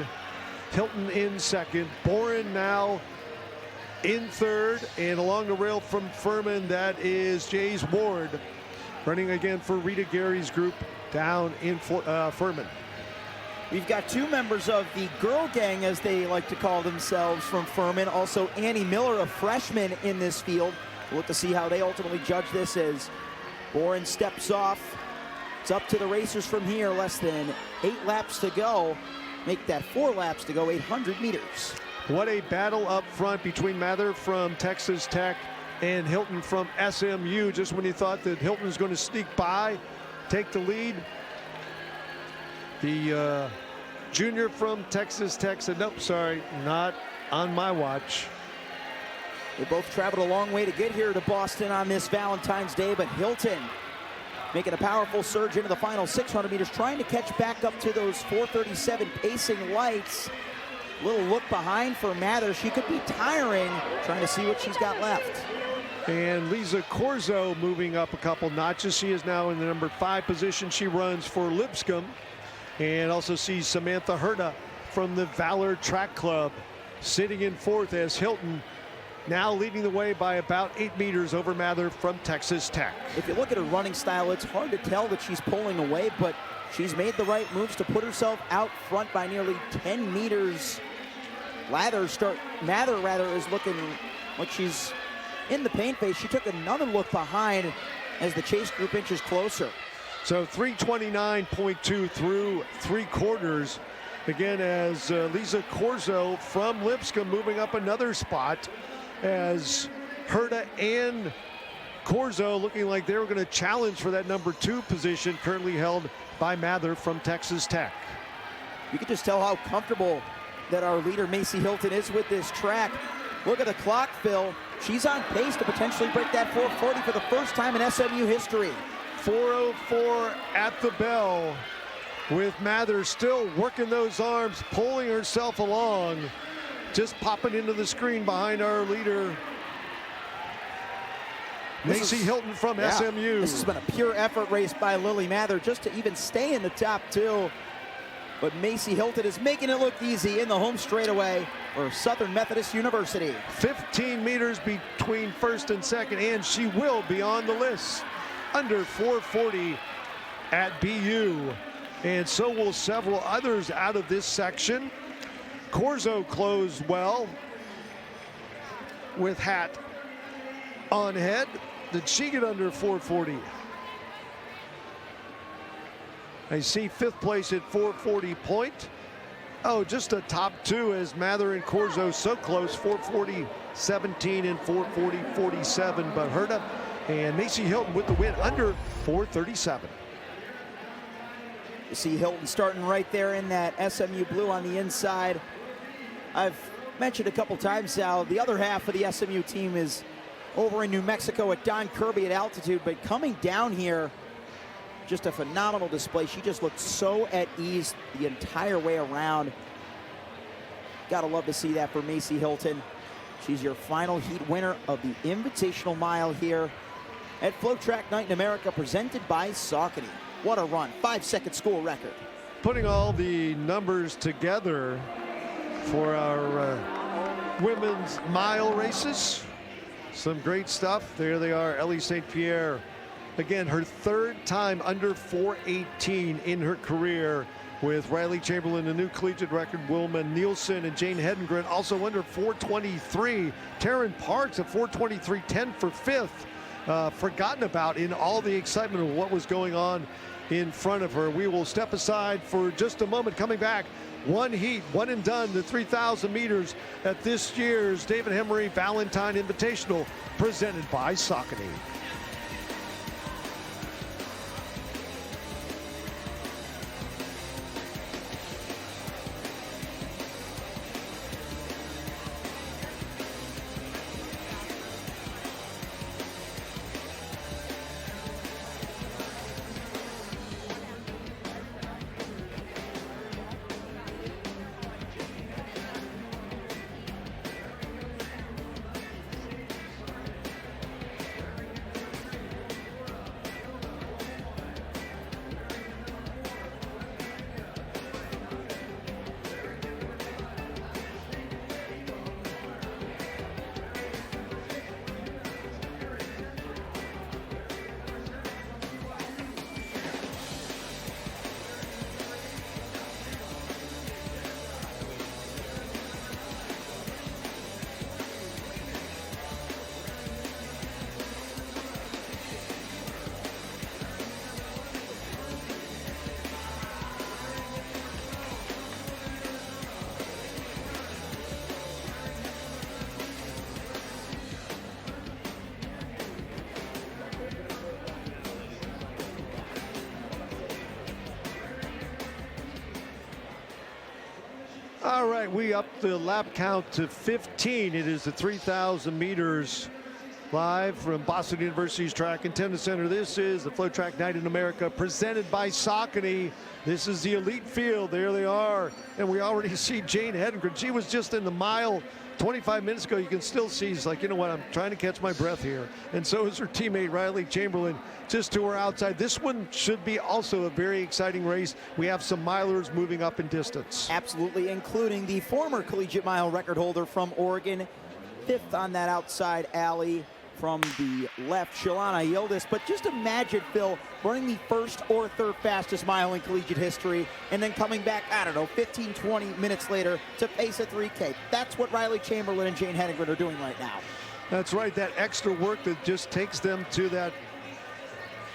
Hilton in second, Boren now in third, and along the rail from Furman, that is Jays Ward, running again for Rita Gary's group down in Furman. We've got 2 members of the girl gang, as they like to call themselves, from Furman. Also Annie Miller, a freshman in this field. We'll look to see how they ultimately judge this as Boren steps off. It's up to the racers from here, less than 8 laps to go. Make that 4 laps to go, 800 meters. What a battle up front between Mather from Texas Tech and Hilton from SMU. Just when you thought that Hilton was going to sneak by, take the lead, the junior from Texas Tech said, nope, sorry, not on my watch. They both traveled a long way to get here to Boston on this Valentine's Day, but Hilton making a powerful surge into the final 600 meters, trying to catch back up to those 4:37 pacing lights. Little look behind for Mather. She could be tiring, trying to see what she's got left. And Lisa Corzo moving up a couple notches. She is now in the number 5 position. She runs for Lipscomb. And also sees Samantha Herta from the Valor Track Club sitting in 4th, as Hilton now leading the way by about 8 meters over Mather from Texas Tech. If you look at her running style, it's hard to tell that she's pulling away, but she's made the right moves to put herself out front by nearly 10 meters. Mather is looking like she's in the paint phase. She took another look behind as the chase group inches closer. So 329.2 through 3 quarters. Again, as Lisa Corzo from Lipscomb moving up another spot, as Herta and Corzo looking like they were going to challenge for that number 2 position, currently held by Mather from Texas Tech. You can just tell how comfortable that our leader Macy Hilton is with this track. Look at the clock, Phil. She's on pace to potentially break that 440 for the first time in SMU history. 4:04 at the bell, with Mather still working those arms, pulling herself along, just popping into the screen behind our leader, Macy Hilton from SMU. This has been a pure effort race by Lily Mather just to even stay in the top 2. But Macy Hilton is making it look easy in the home straightaway for Southern Methodist University. 15 meters between first and second, and she will be on the list. Under 440 at BU, and so will several others out of this section. Corzo closed well with hat on head. Did she get under 440? I see 5th place at 440 point. Oh, just a top 2 as Mather and Corzo so close, 440.17 and 440.47, but Herta and Macy Hilton with the win under 437. You see Hilton starting right there in that SMU blue on the inside. I've mentioned a couple times now, the other half of the SMU team is over in New Mexico at Don Kirby at altitude, but coming down here, just a phenomenal display. She just looked so at ease the entire way around. Gotta love to see that for Macy Hilton. She's your final heat winner of the Invitational Mile here at FloTrack Night in America, presented by Saucony. What a run, 5-second school record. Putting all the numbers together for our women's mile races. Some great stuff. There they are, Ellie St. Pierre. Again, her 3rd time under 418 in her career, with Riley Chamberlain, a new collegiate record, Wilma Nielsen and Jane Hedengren also under 423. Taryn Parks at 423.10 for 5th. Forgotten about in all the excitement of what was going on in front of her. We will step aside for just a moment. Coming back, one heat, one and done, the 3,000 meters at this year's David Hemery Valentine Invitational, presented by Saucony. All right, we up the lap count to 15. It is the 3,000 meters live from Boston University's Track and Tennis Center. This is the FloTrack Night in America, presented by Saucony. This is the elite field. There they are. And we already see Jane Hedengren. She was just in the mile 25 minutes ago. You can still see, she's like, you know what, I'm trying to catch my breath here. And so is her teammate, Riley Chamberlain, just to her outside. This one should be also a very exciting race. We have some milers moving up in distance. Absolutely, including the former collegiate mile record holder from Oregon, 5th on that outside alley from the left, Shalana Yildiz. But just imagine, Phil, running the 1st or 3rd fastest mile in collegiate history and then coming back, I don't know, 15, 20 minutes later to pace a 3K. That's what Riley Chamberlain and Jane Hedengren are doing right now. That's right, that extra work that just takes them to that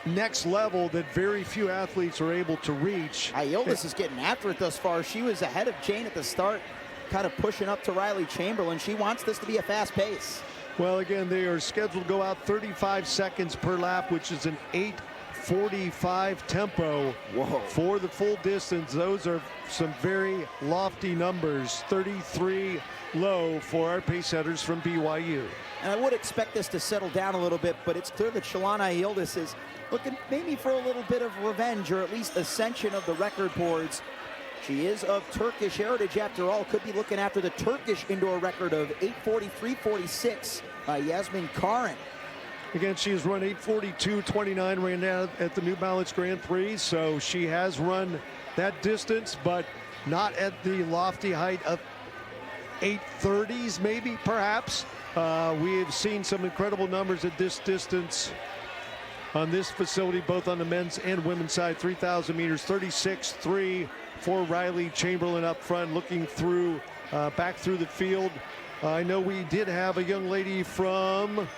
next level that very few athletes are able to reach. Iolis is getting after it thus far. She was ahead of Jane at the start, kind of pushing up to Riley Chamberlain. She wants this to be a fast pace. Well, again, they are scheduled to go out 35 seconds per lap, which is an 8:45 tempo. Whoa. For the full distance. Those are some very lofty numbers. 33 low for our pace setters from BYU. And I would expect this to settle down a little bit, but it's clear that Shalana Yildiz is looking maybe for a little bit of revenge, or at least ascension of the record boards. She is of Turkish heritage after all. Could be looking after the Turkish indoor record of 8:43.46 by Yasmin Karin. Again, she has run 8:42.29, ran down at the New Balance Grand Prix, so she has run that distance, but not at the lofty height of 8:30s, maybe, perhaps. We have seen some incredible numbers at this distance on this facility, both on the men's and women's side. 3,000 meters, 36.3 for Riley Chamberlain up front, looking through, back through the field. I know we did have a young lady from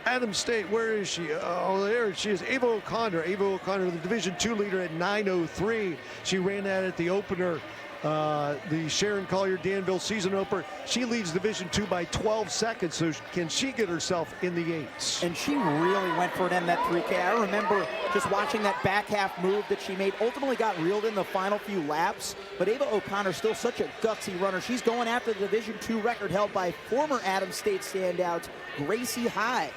Adams State. Where is she? Oh, there she is. Ava O'Connor. Ava O'Connor, the Division II leader at 9:03. She ran that at the opener, the Sharon Collier Danville season opener. She leads Division II by 12 seconds. So can she get herself in the 8s? And she really went for it in that 3K. I remember just watching that back half move that she made. Ultimately got reeled in the final few laps. But Ava O'Connor still such a gutsy runner. She's going after the Division II record held by former Adams State standout Gracie Hyde.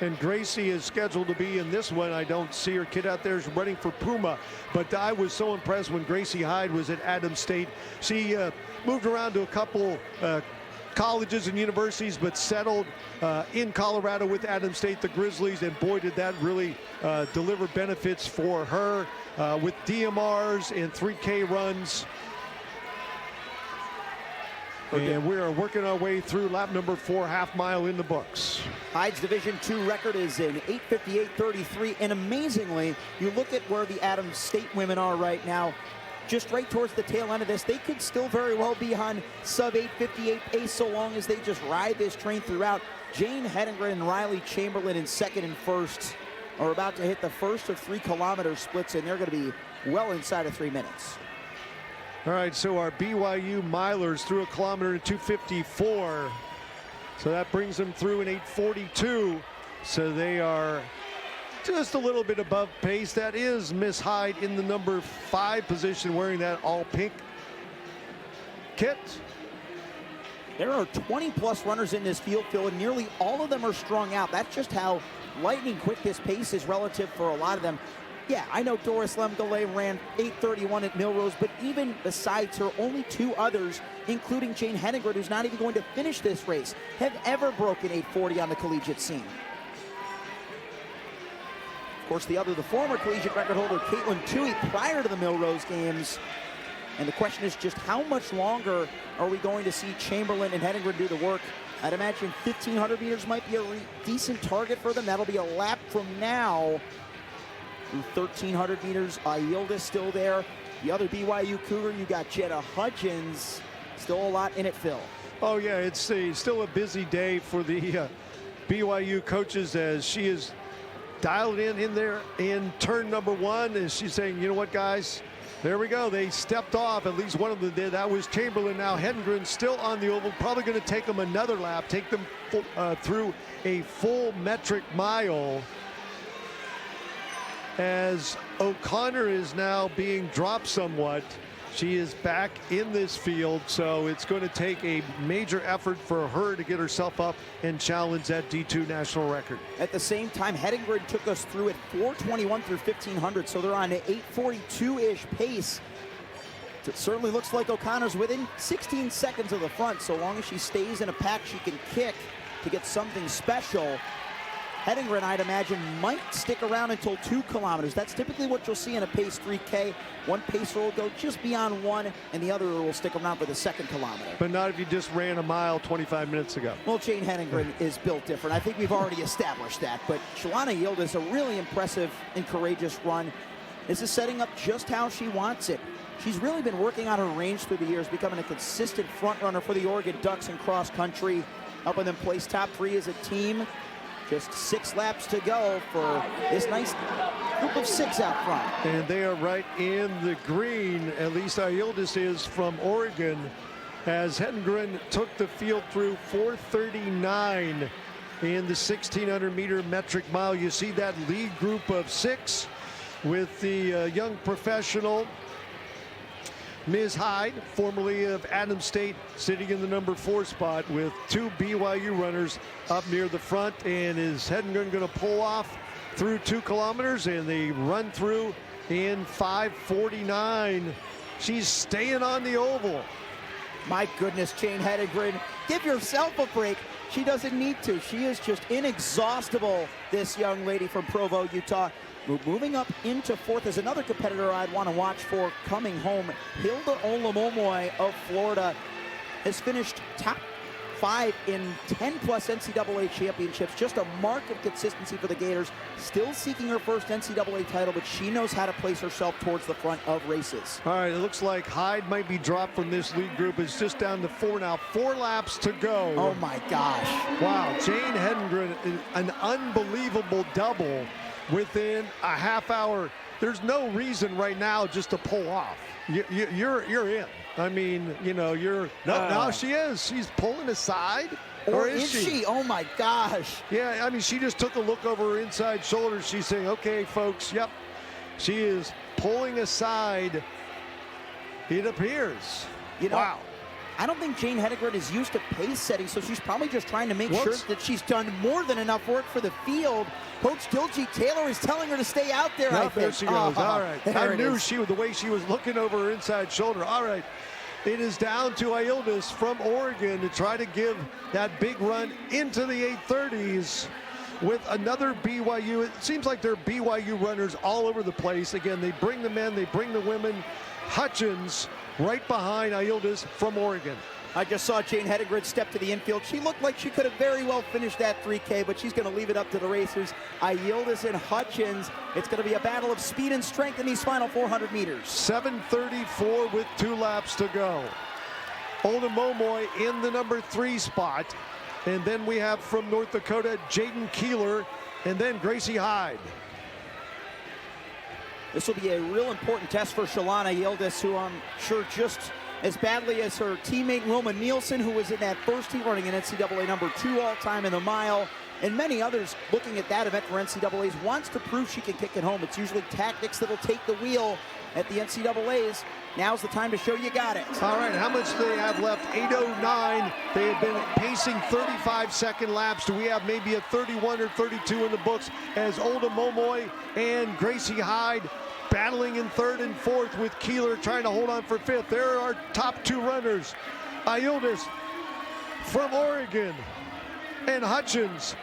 And Gracie is scheduled to be in this one. I don't see her kid out there running for Puma, but I was so impressed when Gracie Hyde was at Adams State. She moved around to a couple colleges and universities, but settled in Colorado with Adams State, the Grizzlies, and boy, did that really deliver benefits for her with DMRs and 3K runs. And we are working our way through lap number 4, half mile in the books. Hyde's Division II record is in 8:58.33, and amazingly, you look at where the Adams State women are right now, just right towards the tail end of this, they could still very well be on sub 8:58 pace so long as they just ride this train throughout. Jane Hedengren and Riley Chamberlain in second and first are about to hit the first of 3 kilometer splits, and they're going to be well inside of 3 minutes. All right, so our BYU milers through 1 kilometer in 2:54. So that brings them through in 8:42. So they are just a little bit above pace. That is Miss Hyde in the number 5 position, wearing that all pink kit. There are 20 plus runners in this field, Phil, and nearly all of them are strung out. That's just how lightning quick this pace is relative for a lot of them. Yeah, I know Doris Lemgale ran 8:31 at Millrose, but even besides her, only 2 others, including Jane Hedengren, who's not even going to finish this race, have ever broken 8:40 on the collegiate scene. Of course, the former collegiate record holder, Caitlin Toohey, prior to the Millrose games. And the question is just how much longer are we going to see Chamberlain and Hedengren do the work? I'd imagine 1,500 meters might be a decent target for them. That'll be a lap from now. 1,300 meters, Yildiz still there. The other BYU Cougar, you got Jenna Hudgens. Still a lot in it, Phil. Oh yeah, it's still a busy day for the BYU coaches as she is dialed in there in turn number 1. And she's saying, you know what, guys, there we go. They stepped off. At least one of them did. That was Chamberlain. Now Hedengren still on the oval. Probably going to take them another lap, take them through a full metric mile. As O'Connor is now being dropped somewhat. She is back in this field, so it's going to take a major effort for her to get herself up and challenge that D2 national record. At the same time, Hedengren took us through at 4:21 through 1,500, so they're on an 8:42-ish pace. It certainly looks like O'Connor's within 16 seconds of the front. So long as she stays in a pack, she can kick to get something special. Hedengren, I'd imagine, might stick around until 2 kilometers. That's typically what you'll see in a pace 3K. One pacer will go just beyond 1, and the other will stick around for the 2nd kilometer. But not if you just ran a mile 25 minutes ago. Well, Jane Hedengren is built different. I think we've already established that. But Shalana Yildiz, a really impressive and courageous run. This is setting up just how she wants it. She's really been working on her range through the years, becoming a consistent front runner for the Oregon Ducks in cross country. helping them place top 3 as a team. Just 6 laps to go for this nice group of 6 out front. And they are right in the green. At least Ayildis is from Oregon, as Hedengren took the field through 4:39 in the 1,600-meter metric mile. You see that lead group of 6 with the young professional Ms. Hyde, formerly of Adams State, sitting in the number 4 spot with 2 BYU runners up near the front. And is Hedengren going to pull off through 2 kilometers? And they run through in 5:49. She's staying on the oval. My goodness, Jane Hedengren, give yourself a break. She doesn't need to. She is just inexhaustible, this young lady from Provo, Utah. Moving up into 4th is another competitor I'd want to watch for coming home. Hilda Olamomoy of Florida has finished top 5 in 10-plus NCAA championships. Just a mark of consistency for the Gators. Still seeking her first NCAA title, but she knows how to place herself towards the front of races. All right, it looks like Hyde might be dropped from this lead group. It's just down to 4 now. 4 laps to go. Oh, my gosh. Wow, Jane Hedengren, an unbelievable double within a half hour. There's no reason right now just to pull off. You're in. I mean, you know, no, she is. She's pulling aside. Or is she? Oh my gosh. Yeah, I mean, she just took a look over her inside shoulder. She's saying, okay, folks, yep. She is pulling aside, it appears. You know, wow. I don't think Jane Hedengren is used to pace setting, so she's probably just trying to make sure that she's done more than enough work for the field. Coach Dilgy Taylor is telling her to stay out there, I think. There she goes. All right. I knew the way she was looking over her inside shoulder. All right. It is down to Ayildis from Oregon to try to give that big run into the 8:30s with another BYU. It seems like there are BYU runners all over the place. Again, they bring the men, they bring the women. Hutchins right behind Ayildis from Oregon. I just saw Jane Hedengren step to the infield. She looked like she could have very well finished that 3K, but she's going to leave it up to the racers. Ayildis and Hutchins. It's going to be a battle of speed and strength in these final 400 meters. 7:34 with 2 laps to go. Olamomoy in the number 3 spot. And then we have from North Dakota, Jaden Keeler, and then Gracie Hyde. This will be a real important test for Shalana Ayildis, who I'm sure just as badly as her teammate Wilma Nielsen, who was in that first team running an NCAA number 2 all-time in the mile, and many others looking at that event for NCAAs, wants to prove she can kick it home. It's usually tactics that'll take the wheel at the NCAAs. Now's the time to show you got it. All right, how much do they have left? 8:09. They have been pacing 35-second laps. Do we have maybe a 31 or 32 in the books as Olamomoy and Gracie Hyde battling in 3rd and 4th with Keeler trying to hold on for 5th. There are our top 2 runners. Ayildis from Oregon and Hutchins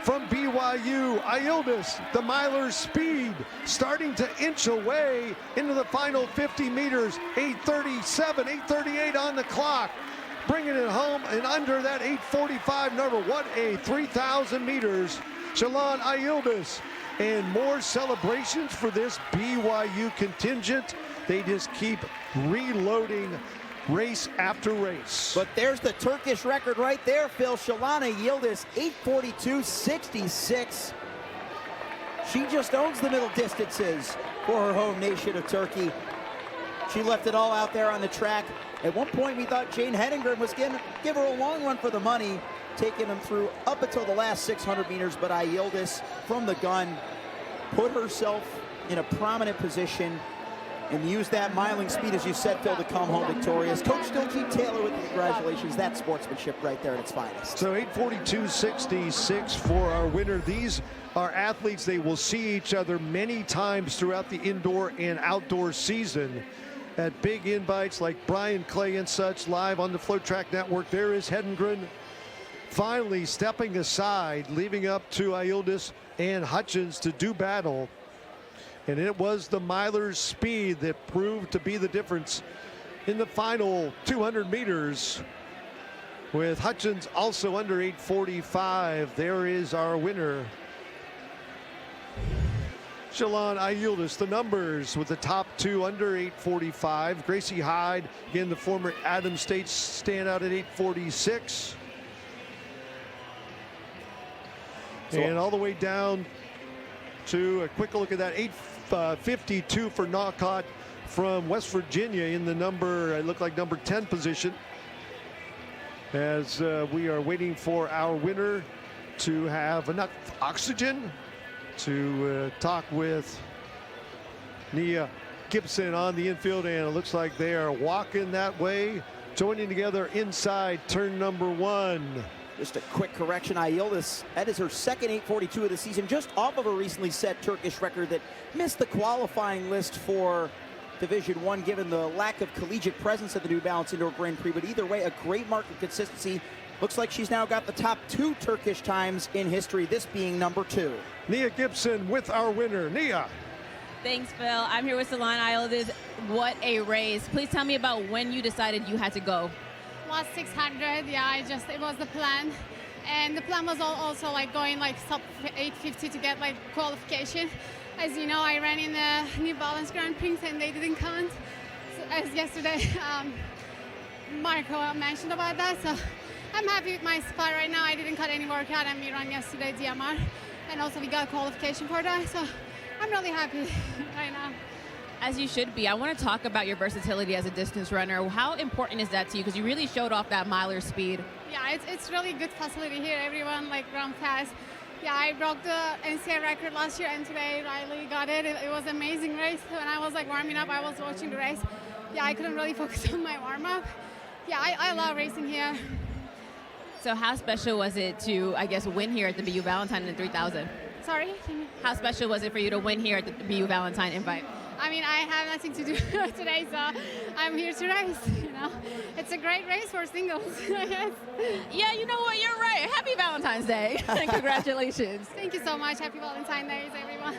from BYU. Ayildis, the miler's speed, starting to inch away into the final 50 meters. 8:37, 8:38 on the clock. Bringing it home and under that 8:45 number. What a 3,000 meters. Shalon Ayildis. And more celebrations for this BYU contingent. They just keep reloading race after race. But there's the Turkish record right there, Phil. Shalana Ayildis, 8:42.66. She just owns the middle distances for her home nation of Turkey. She left it all out there on the track. At one point, we thought Jane Hedengren was going to give her a long run for the money, taking them through up until the last 600 meters, but Ayildis from the gun put herself in a prominent position and used that miling speed, as you said, Phil, to come home victorious. Coach Dilgy Taylor with the congratulations. That's sportsmanship right there at its finest. So 8:42.66 for our winner. These are athletes. They will see each other many times throughout the indoor and outdoor season at big invites like Brian Clay and such live on the FloTrack Network. There is Hedengren finally stepping aside, leaving up to Ayildis and Hutchins to do battle. And it was the miler's speed that proved to be the difference in the final 200 meters, with Hutchins also under 8:45. There is our winner, Shalon Ayildis. The numbers with the top 2 under 8:45. Gracie Hyde, again, the former Adams State standout at 8:46. And all the way down to a quick look at that 8:52 for Knockout from West Virginia in the it looked like number 10 position. As we are waiting for our winner to have enough oxygen to talk with Nia Gibson on the infield, and it looks like they are walking that way, joining together inside turn number 1. Just a quick correction, Yildiz, that is her second 8:42 of the season, just off of a recently set Turkish record that missed the qualifying list for Division 1 given the lack of collegiate presence at the New Balance Indoor Grand Prix. But either way, a great mark of consistency. Looks like she's now got the top 2 Turkish times in history, this being number 2. Nia Gibson with our winner. Nia. Thanks, Phil. I'm here with Salon Yildiz. What a race. Please tell me about when you decided you had to go. Last 600, yeah, it was the plan. And the plan was also like going like sub 850 to get like qualification. As you know, I ran in the New Balance Grand Prix and they didn't count. So, as yesterday, Marco mentioned about that. So I'm happy with my spot right now. I didn't cut any workout and we ran yesterday DMR. And also we got qualification for that. So I'm really happy right now. As you should be. I want to talk about your versatility as a distance runner. How important is that to you? Because you really showed off that miler speed. Yeah, it's really good facility here. Everyone like run fast. Yeah, I broke the NCAA record last year and today Riley got it. It was an amazing race. When I was like warming up, I was watching the race. Yeah, I couldn't really focus on my warm up. Yeah, I love racing here. So how special was it to, I guess, win here at the BU Valentine in the 3000? Sorry? How special was it for you to win here at the BU Valentine Invite? I mean, I have nothing to do today, so I'm here to race, you know. It's a great race for singles, I guess. Yeah, you know what? You're right. Happy Valentine's Day. And congratulations. Thank you so much. Happy Valentine's Day, everyone.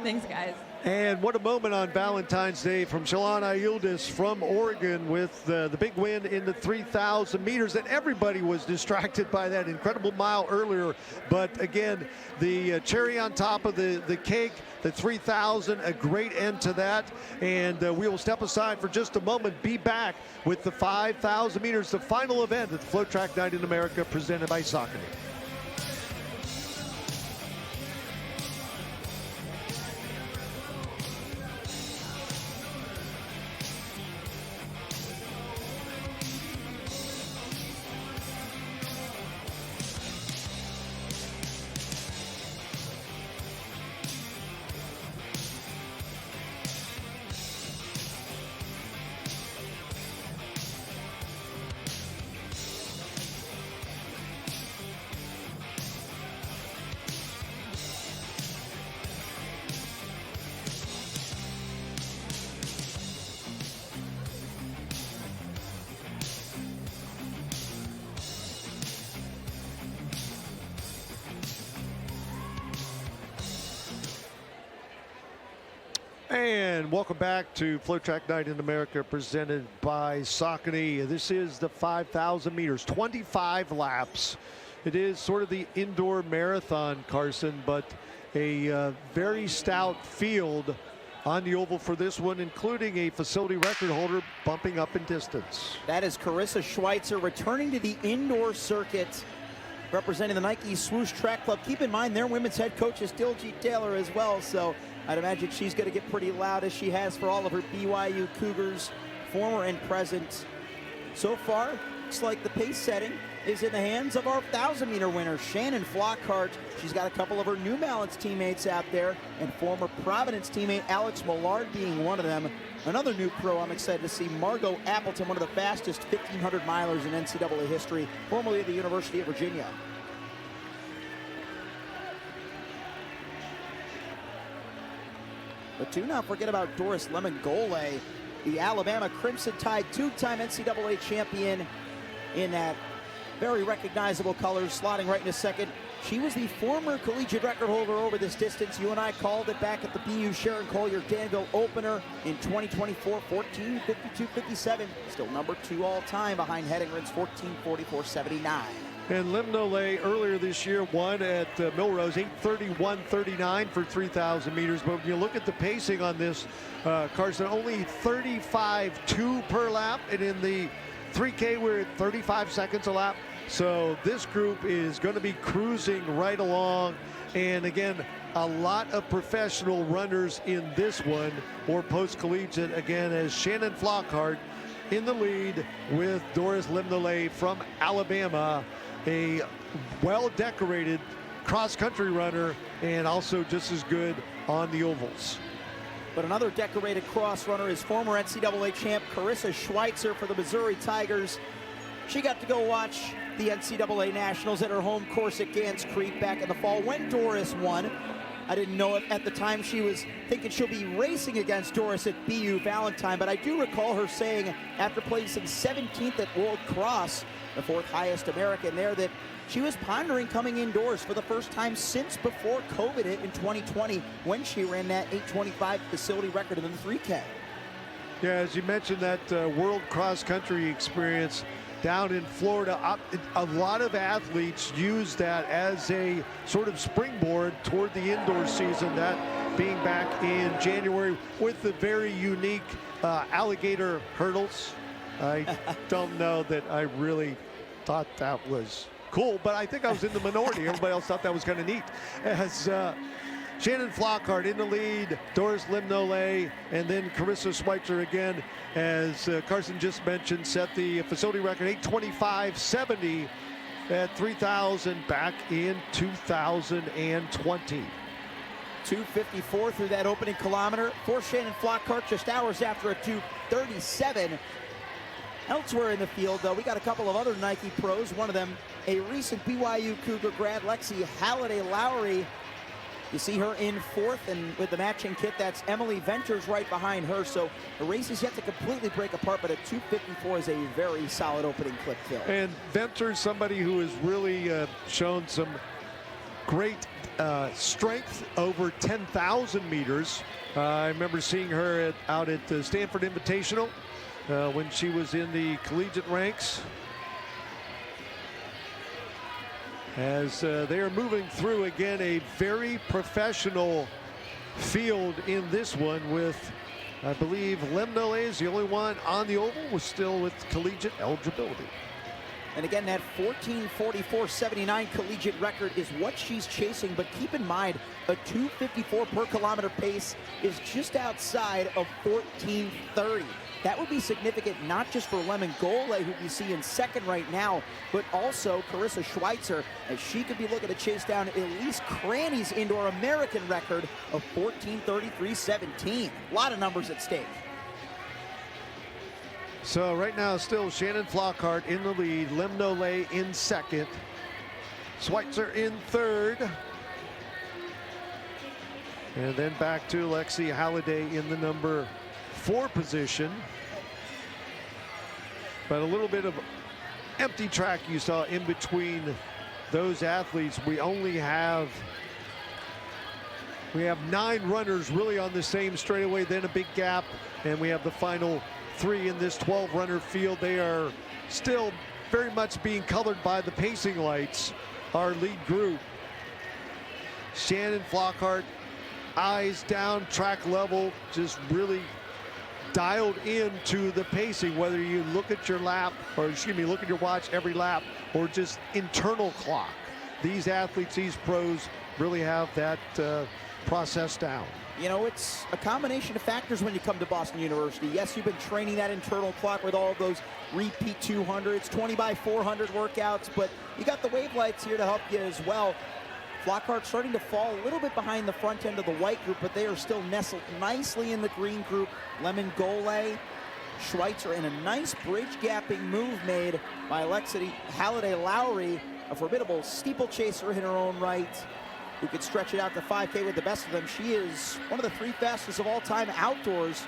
Thanks, guys. And what a moment on Valentine's Day from Shalana Yildiz from Oregon with the big win in the 3,000 meters. And everybody was distracted by that incredible mile earlier. But again, the cherry on top of the cake, the 3,000, a great end to that. And we will step aside for just a moment, be back with the 5,000 meters, the final event at the FloTrack Night in America presented by Saucony. And welcome back to FloTrack Night in America presented by Saucony. This is the 5,000 meters, 25 laps. It is sort of the indoor marathon, Carson, but a very stout field on the oval for this one, including a facility record holder bumping up in distance. That is Carissa Schweitzer returning to the indoor circuit, representing the Nike Swoosh Track Club. Keep in mind their women's head coach is Diljeet Taylor as well, so I'd imagine she's going to get pretty loud as she has for all of her BYU Cougars, former and present. So far, looks like the pace setting is in the hands of our 1,000-meter winner, Shannon Flockhart. She's got a couple of her New Balance teammates out there, and former Providence teammate Alex Millard being one of them. Another new pro I'm excited to see, Margot Appleton, one of the fastest 1,500 milers in NCAA history, formerly at the University of Virginia. But do not forget about Doris Lemon-Gole, the Alabama Crimson Tide two-time NCAA champion in that very recognizable colors, slotting right in a second. She was the former collegiate record holder over this distance. You and I called it back at the BU Sharon Collier Danville opener in 2024, 14:52.57. Still number 2 all time behind Headingren's 14:44.79. And Lemon-Gole earlier this year won at Milrose, 8:31.39 for 3,000 meters. But when you look at the pacing on this, Carson, only 35.2 per lap. And in the 3K, we're at 35 seconds a lap. So this group is going to be cruising right along. And again, a lot of professional runners in this one, or post-collegiate, again, as Shannon Flockhart in the lead with Doris Limnolay from Alabama, a well-decorated cross-country runner and also just as good on the ovals. But another decorated cross runner is former NCAA champ Carissa Schweitzer for the Missouri Tigers. She got to go watch the NCAA Nationals at her home course at Gans Creek back in the fall when Doris won. I didn't know it at the time. She was thinking she'll be racing against Doris at BU Valentine, but I do recall her saying after placing 17th at World Cross, the 4th highest American there, that she was pondering coming indoors for the first time since before COVID hit in 2020 when she ran that 8:25 facility record in the 3K. Yeah, as you mentioned, that world cross-country experience down in Florida, a lot of athletes use that as a sort of springboard toward the indoor season, that being back in January with the very unique alligator hurdles. I don't know that I really thought that was cool, but I think I was in the minority. Everybody else thought that was kind of neat. As Shannon Flockhart in the lead, Doris Limnolay, and then Carissa Schweitzer again, as Carson just mentioned, set the facility record 8:25.70 at 3,000 back in 2020. 2:54 through that opening kilometer for Shannon Flockhart, just hours after a 2:37. Elsewhere in the field, though, we got a couple of other Nike pros. One of them, a recent BYU Cougar grad, Lexi Halliday-Lowry. You see her in 4th, and with the matching kit, that's Emily Venters right behind her. So the race is yet to completely break apart, but a 2:54 is a very solid opening clip, Phil. And Venters, somebody who has really shown some great strength over 10,000 meters. I remember seeing her out at the Stanford Invitational when she was in the collegiate ranks. As they are moving through again a very professional field in this one, with I believe Limnolay is the only one on the oval was still with collegiate eligibility. And again, that 14:44.79 collegiate record is what she's chasing, but keep in mind a 2:54 per kilometer pace is just outside of 14:30. That would be significant not just for Lemon Gole, who you see in 2nd right now, but also Carissa Schweitzer, as she could be looking to chase down Elise Cranny's indoor American record of 14:33.17. A lot of numbers at stake. So right now still Shannon Flockhart in the lead, Limnolay in 2nd, Schweitzer in 3rd. And then back to Lexi Halliday in the number 4 position. But a little bit of empty track you saw in between those athletes. We have 9 runners really on the same straightaway, then a big gap, and we have the final 3 in this 12-runner field. They are still very much being colored by the pacing lights, our lead group. Shannon Flockhart, eyes down, track level, just really dialed into the pacing, whether you look at your lap, or excuse me, look at your watch every lap, or just internal clock. These athletes, these pros really have that process down. You know, it's a combination of factors when you come to Boston University. Yes, you've been training that internal clock with all of those repeat 200s, 20x400 workouts, but you got the wave lights here to help you as well. Flockhart starting to fall a little bit behind the front end of the white group, but they are still nestled nicely in the green group. Lemon Gole, Schweitzer, and a nice bridge gapping move made by Lexi Halliday-Lowry, a formidable steeplechaser in her own right, who could stretch it out to 5K with the best of them. She is one of the 3 fastest of all time outdoors.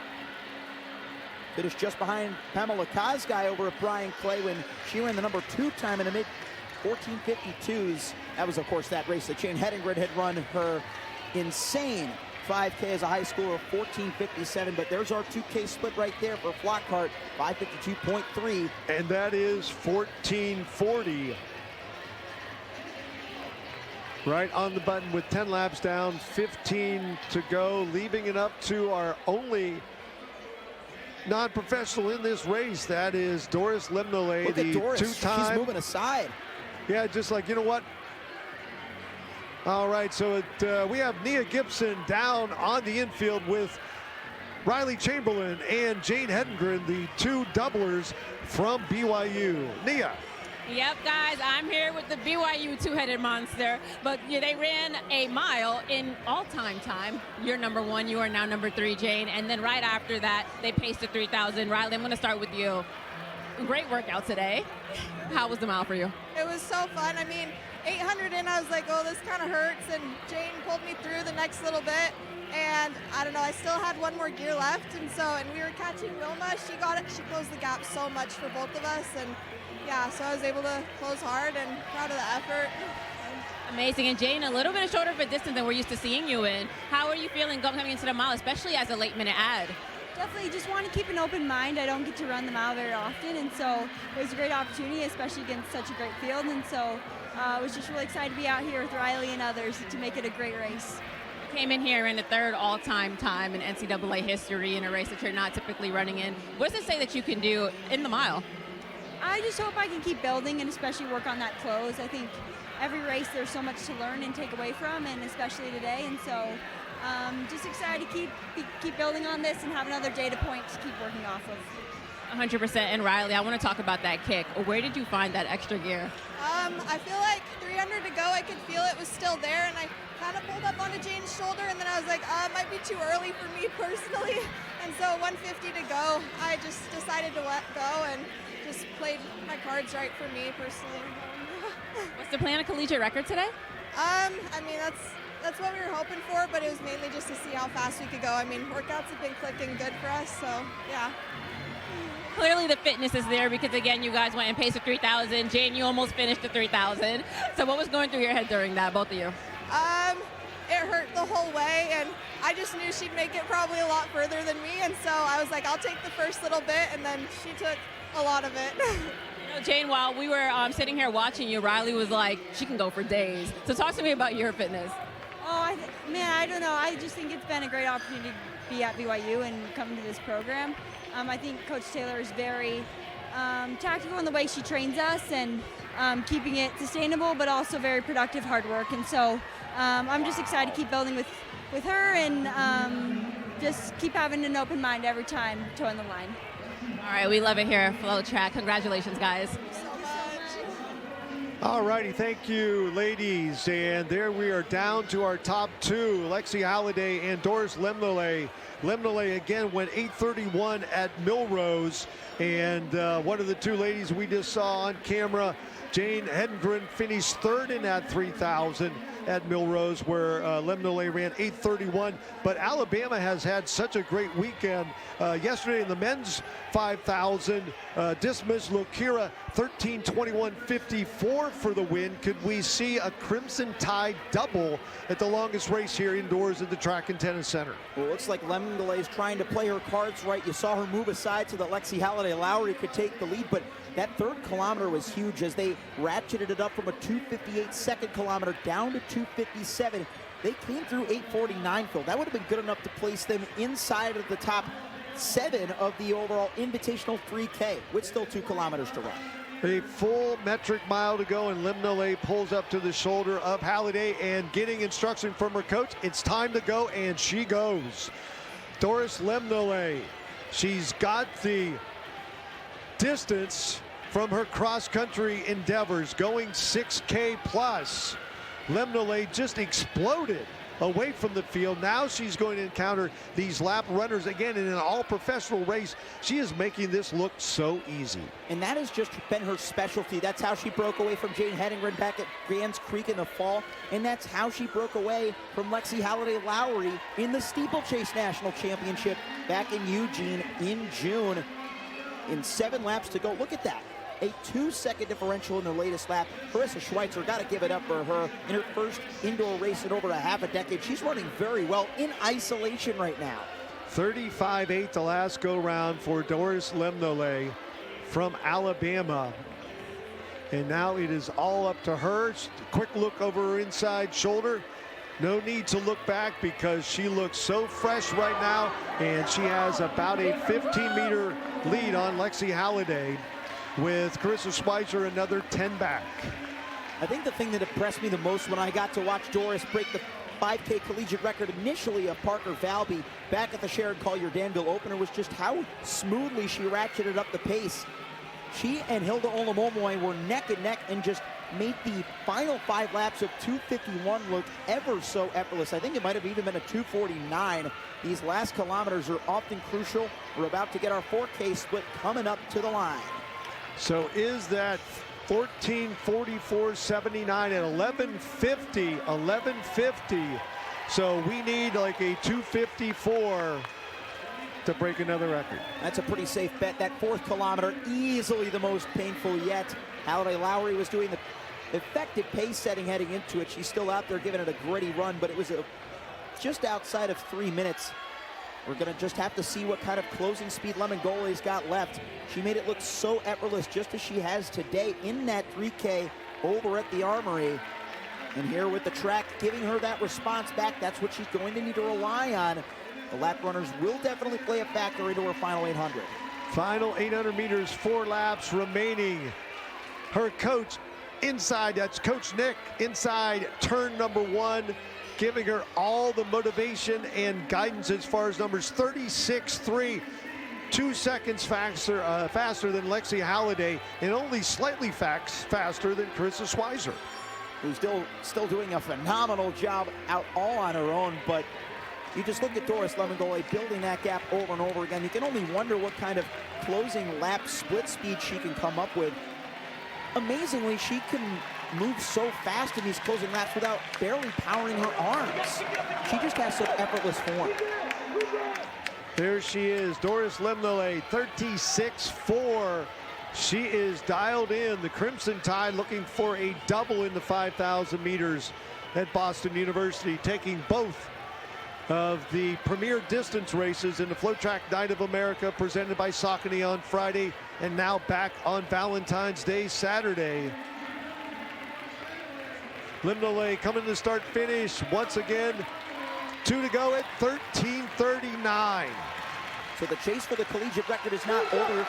Finished just behind Pamela Kosgei over at Brian Clay when she ran the number 2 time in the mid 14:52s. That was, of course, that race that Shane Hedingrid had run her insane 5K as a high schooler of 14:57. But there's our 2K split right there for Flockhart, 5:52.3. And that is 14:40. Right on the button with 10 laps down, 15 to go, leaving it up to our only non-professional in this race. That is Doris Limnolay, Look at the Doris. two-time. She's moving aside. Yeah, just like, you know what? All right, so we have Nia Gibson down on the infield with Riley Chamberlain and Jane Hedengren, the two doublers from BYU. Nia. Yep, guys, I'm here with the BYU two-headed monster, but yeah, they ran a mile in all-time time. You're number one, you are now number 3, Jane, and then right after that, they paced the 3,000. Riley, I'm going to start with you. Great workout today. How was the mile for you? It was so fun. I mean, 800 in, I was like, oh, this kind of hurts, and Jane pulled me through the next little bit, and I don't know, I still had one more gear left, and we were catching Wilma. She got it. She closed the gap so much for both of us, and yeah, so I was able to close hard and proud of the effort. Amazing. And Jane, a little bit shorter of a distance than we're used to seeing you in. How are you feeling coming into the mile, especially as a late-minute ad? Definitely just want to keep an open mind. I don't get to run the mile very often, and so it was a great opportunity, especially against such a great field, and so I was just really excited to be out here with Riley and others to make it a great race. Came in here in the 3rd all-time time in NCAA history in a race that you're not typically running in. What does it say that you can do in the mile? I just hope I can keep building and especially work on that close. I think every race there's so much to learn and take away from, and especially today, and so just excited to keep building on this and have another data point to keep working off of. 100%. And Riley, I want to talk about that kick. Where did you find that extra gear? I feel like 300 to go, I could feel it was still there, and I kind of pulled up onto Jane's shoulder, and then I was like, it might be too early for me personally, and so 150 to go, I just decided to let go and just played my cards right for me personally. What's the plan, a collegiate record today? I mean, that's what we were hoping for, but it was mainly just to see how fast we could go. I mean, workouts have been clicking good for us, so yeah. Clearly the fitness is there because, again, you guys went and paced the 3,000. Jane, you almost finished the 3,000. So what was going through your head during that, both of you? It hurt the whole way, and I just knew she'd make it probably a lot further than me, and so I was like, I'll take the first little bit, and then she took a lot of it. You know, Jane, while we were sitting here watching you, Riley was like, she can go for days. So talk to me about your fitness. Oh, man, I don't know. I just think it's been a great opportunity to be at BYU and come to this program. I think Coach Taylor is very tactical in the way she trains us and keeping it sustainable, but also very productive hard work. And so I'm just excited to keep building with her and just keep having an open mind every time toeing the line. All right, we love it here at FloTrack. Congratulations, guys. All righty, thank you, ladies. And there we are down to our top 2, Lexi Halliday and Doris Lemnole. Lemnole again went 8:31 at Millrose, and one of the two ladies we just saw on camera, Jane Hedengren, finished 3rd in that 3,000 at Millrose, where Lemnole ran 8:31. But Alabama has had such a great weekend. Yesterday in the men's 5,000, Dismiss Lokira 13:21.54 for the win. Could we see a Crimson Tide double at the longest race here indoors at the Track and Tennis Center? Well, it looks like Lemnole is trying to play her cards right. You saw her move aside so that Lexi Halliday Lowry could take the lead, but that 3rd kilometer was huge as they ratcheted it up from a 2:58 second kilometer down to 2:57. They came through 8:49, Phil. That would have been good enough to place them inside of the top 7 of the overall Invitational 3K with still 2 kilometers to run. A full metric mile to go, and Lemnole pulls up to the shoulder of Halliday and getting instruction from her coach. It's time to go, and she goes. Doris Lemnole, she's got the distance from her cross-country endeavors, going 6K plus. Lemnole just exploded away from the field. Now she's going to encounter these lap runners again in an all-professional race. She is making this look so easy. And that has just been her specialty. That's how she broke away from Jane Hedengren back at Grands Creek in the fall. And that's how she broke away from Lexi Halliday Lowry in the Steeplechase National Championship back in Eugene in June. In 7 laps to go. Look at that. A 2-second differential in the latest lap. Carissa Schweitzer, got to give it up for her in her first indoor race in over a half a decade. She's running very well in isolation right now. 35.8 the last go round for Doris Lemnole from Alabama. And now it is all up to her. Quick look over her inside shoulder. No need to look back because she looks so fresh right now, and she has about a 15-meter lead on Lexi Halliday, with Carissa Schweitzer another 10 back. I think the thing that impressed me the most when I got to watch Doris break the 5K collegiate record initially of Parker Valby back at the Sharon Collier Danville opener was just how smoothly she ratcheted up the pace. She and Hilda Olamomoy were neck and neck and just made the final 5 laps of 2:51 look ever so effortless. I think it might have even been a 2:49. These last kilometers are often crucial. We're about to get our 4K split coming up to the line. So is that 14:44.79 at 11:50. So we need like a 2:54 to break another record. That's a pretty safe bet. That 4th kilometer, easily the most painful yet. Halliday Lowry was doing the effective pace setting heading into it. She's still out there giving it a gritty run, but it was just outside of 3 minutes. We're going to just have to see what kind of closing speed Lemon-Golay's got left. She made it look so effortless, just as she has today in that 3K over at the Armory. And here with the track giving her that response back, that's what she's going to need to rely on. The lap runners will definitely play a factor into her final 800. Final 800 meters, 4 laps remaining. Her coach inside, that's Coach Nick, inside turn number 1, giving her all the motivation and guidance as far as numbers. 36.3, 2 seconds faster than Lexi Halliday, and only slightly faster than Carissa Schweizer, who's still doing a phenomenal job out all on her own. But you just look at Doris Lemon-Golay building that gap over and over again. You can only wonder what kind of closing lap split speed she can come up with. Amazingly, she can move so fast in these closing laps without barely powering her arms. She just has such effortless form. There she is, Doris Lemon-Golay, 36.4. She is dialed in. The Crimson Tide looking for a double in the 5,000 meters at Boston University, taking both of the premier distance races in the FloTrack Night of America presented by Saucony on Friday, and now back on Valentine's Day Saturday. Lemon-Golay coming to start finish once again. 2 to go at 13:39. So the chase for the collegiate record is not over.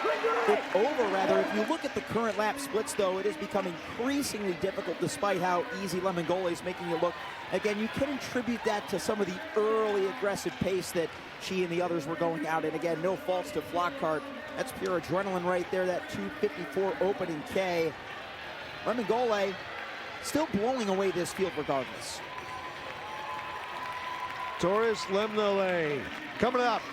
It's over, rather. If you look at the current lap splits, though, it is becoming increasingly difficult despite how easy Lemon-Golay is making it look. Again, you can attribute that to some of the early aggressive pace that she and the others were going out. And again, no faults to Flockhart. That's pure adrenaline right there, that 2:54 opening K. Lemon-Golay still blowing away this field regardless. Doris Lemon-Golay coming up.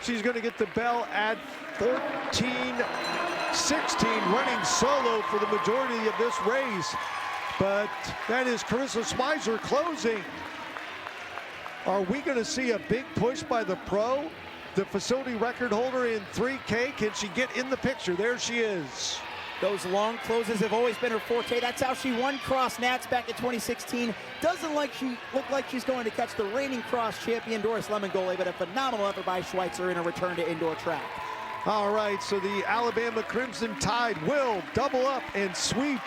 She's going to get the bell at 14:16, running solo for the majority of this race. But that is Carissa Schweizer closing. Are we going to see a big push by the pro? The facility record holder in 3K, can she get in the picture? There she is. Those long closes have always been her forte. That's how she won Cross Nats back in 2016. Doesn't look like she's going to catch the reigning cross champion Doris Lemon-Golay, but a phenomenal effort by Schweitzer in a return to indoor track. All right, so the Alabama Crimson Tide will double up and sweep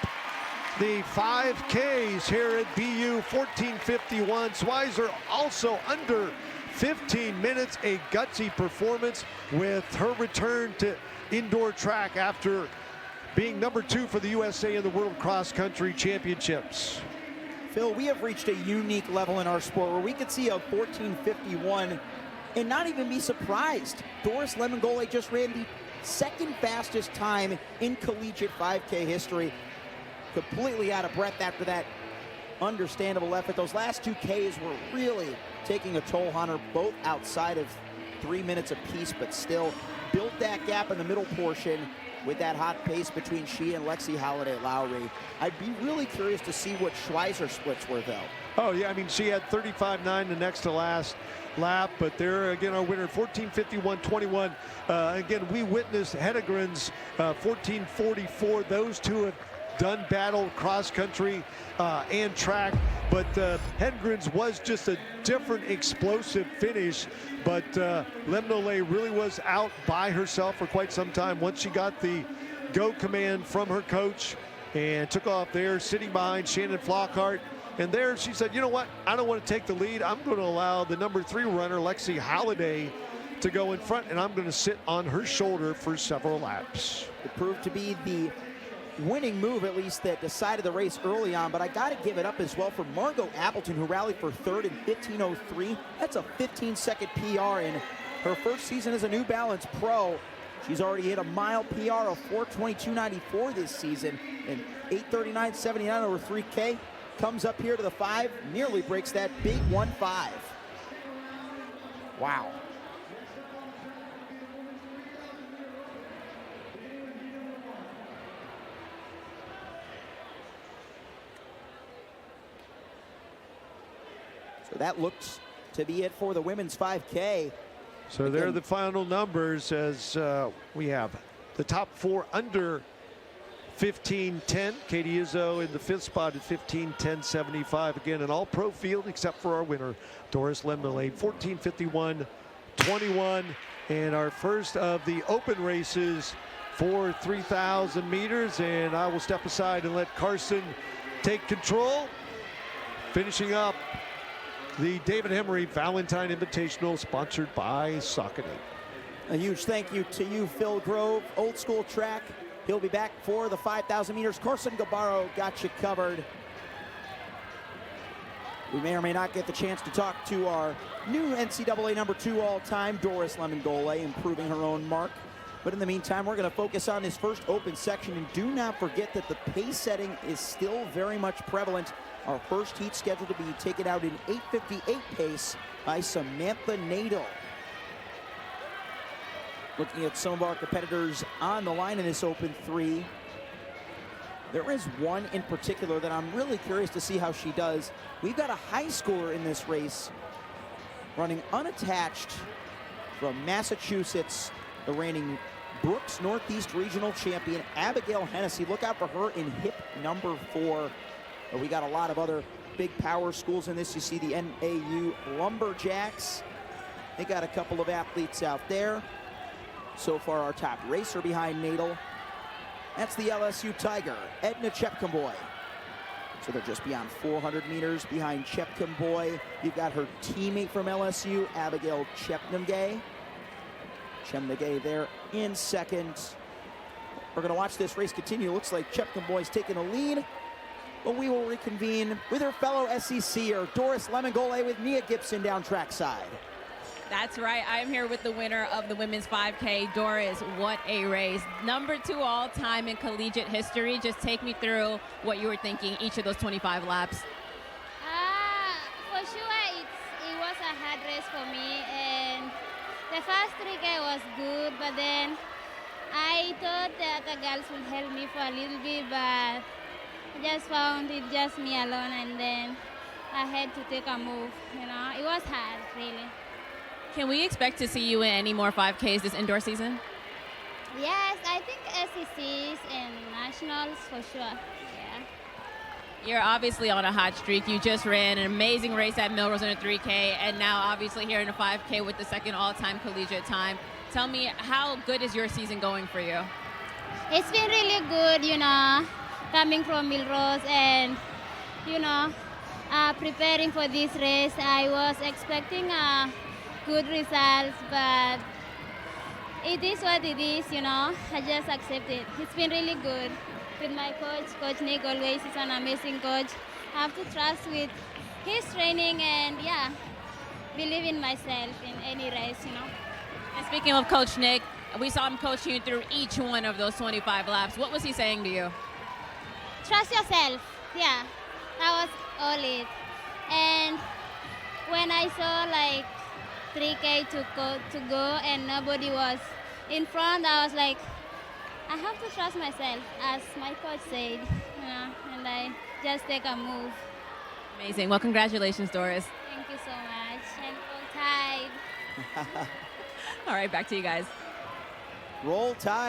the 5Ks here at BU. 14:51. Schweizer also under 15 minutes. A gutsy performance with her return to indoor track after being number 2 for the USA in the World Cross Country Championships. Phil, we have reached a unique level in our sport where we could see a 14:51 and not even be surprised. Doris Lemon-Golay just ran the 2nd fastest time in collegiate 5K history. Completely out of breath after that understandable effort. Those last 2 Ks were really taking a toll on her, both outside of 3 minutes apiece, but still built that gap in the middle portion with that hot pace between she and Lexi Halliday Lowry. I'd be really curious to see what Schweizer's splits were, though. Oh, yeah, I mean, she had 35.9 the next to last lap, but there again, our winner, 14:51.21. Again, we witnessed Hedegren's 14:44. Those two have done battle cross country and track, but Hedgren's was just a different explosive finish. But Lemon-Golay really was out by herself for quite some time once she got the go command from her coach and took off there, sitting behind Shannon Flockhart. And there she said, you know what, I don't want to take the lead. I'm going to allow the number 3 runner, Lexi Halliday, to go in front, and I'm going to sit on her shoulder for several laps. It proved to be the winning move, at least, that decided the race early on, but I got to give it up as well for Margot Appleton, who rallied for third in 15:03. That's a 15-second PR in her first season as a New Balance pro. She's already hit a mile PR of 4:22.94 this season, and 8:39.79 over 3K. Comes up here to the 5, nearly breaks that big 1.5. Wow. So that looks to be it for the women's 5K. So there are the final numbers as we have the top 4 under 15:10. Katie Izzo in the 5th spot at 15:10.75. Again, an all-pro field except for our winner, Doris Lemmelade, 14:51.21. And our first of the open races for 3,000 meters. And I will step aside and let Carson take control. Finishing up the David Emery Valentine Invitational, sponsored by Saucony. A huge thank you to you, Phil Grove, Old School Track. He'll be back for the 5,000 meters. Carson Gabaro got you covered. We may or may not get the chance to talk to our new NCAA number 2 all-time, Doris Lemengole, improving her own mark. But in the meantime, we're going to focus on this first open section. And do not forget that the pace setting is still very much prevalent. Our first heat scheduled to be taken out in 8:58 pace by Samantha Nadel. Looking at some of our competitors on the line in this open 3. There is one in particular that I'm really curious to see how she does. We've got a high schooler in this race running unattached from Massachusetts, the reigning Brooks Northeast Regional Champion, Abigail Hennessy. Look out for her in hip number 4. We got a lot of other big power schools in this. You see the NAU Lumberjacks. They got a couple of athletes out there. So far, our top racer behind Nadel, that's the LSU Tiger, Edna Chepkamboy. So they're just beyond 400 meters behind Chepkamboy. You've got her teammate from LSU, Abigail Chepnamgay. Chepnamgay there in second. We're going to watch this race continue. Looks like Chepkamboy's taking a lead. But we will reconvene with her fellow SECer, Doris Lemengole, with Nia Gibson down trackside. That's right. I'm here with the winner of the women's 5K. Doris, what a race. Number 2 all-time in collegiate history. Just take me through what you were thinking each of those 25 laps. For sure, it was a hard race for me. And the first 3K was good, but then I thought that the girls would help me for a little bit, but I just found it just me alone, and then I had to take a move. You know, it was hard, really. Can we expect to see you in any more 5Ks this indoor season? Yes, I think SECs and nationals for sure. Yeah. You're obviously on a hot streak. You just ran an amazing race at Melrose in a 3K, and now obviously here in a 5K with the second all-time collegiate time. Tell me, how good is your season going for you? It's been really good, you know, coming from Melrose and, you know, preparing for this race. I was expecting good results, but it is what it is, you know. I just accept it. It's been really good with my coach, Coach Nick. Always is an amazing coach. I have to trust with his training and, yeah, believe in myself in any race, you know. And speaking of Coach Nick, we saw him coaching you through each one of those 25 laps. What was he saying to you? Trust yourself. Yeah, that was all it. And when I saw like 3K to go and nobody was in front, I was like, I have to trust myself, as my coach said, you know, and I just take a move. Amazing. Well, congratulations, Doris. Thank you so much. And Roll Tide. All right, back to you guys. Roll Tide.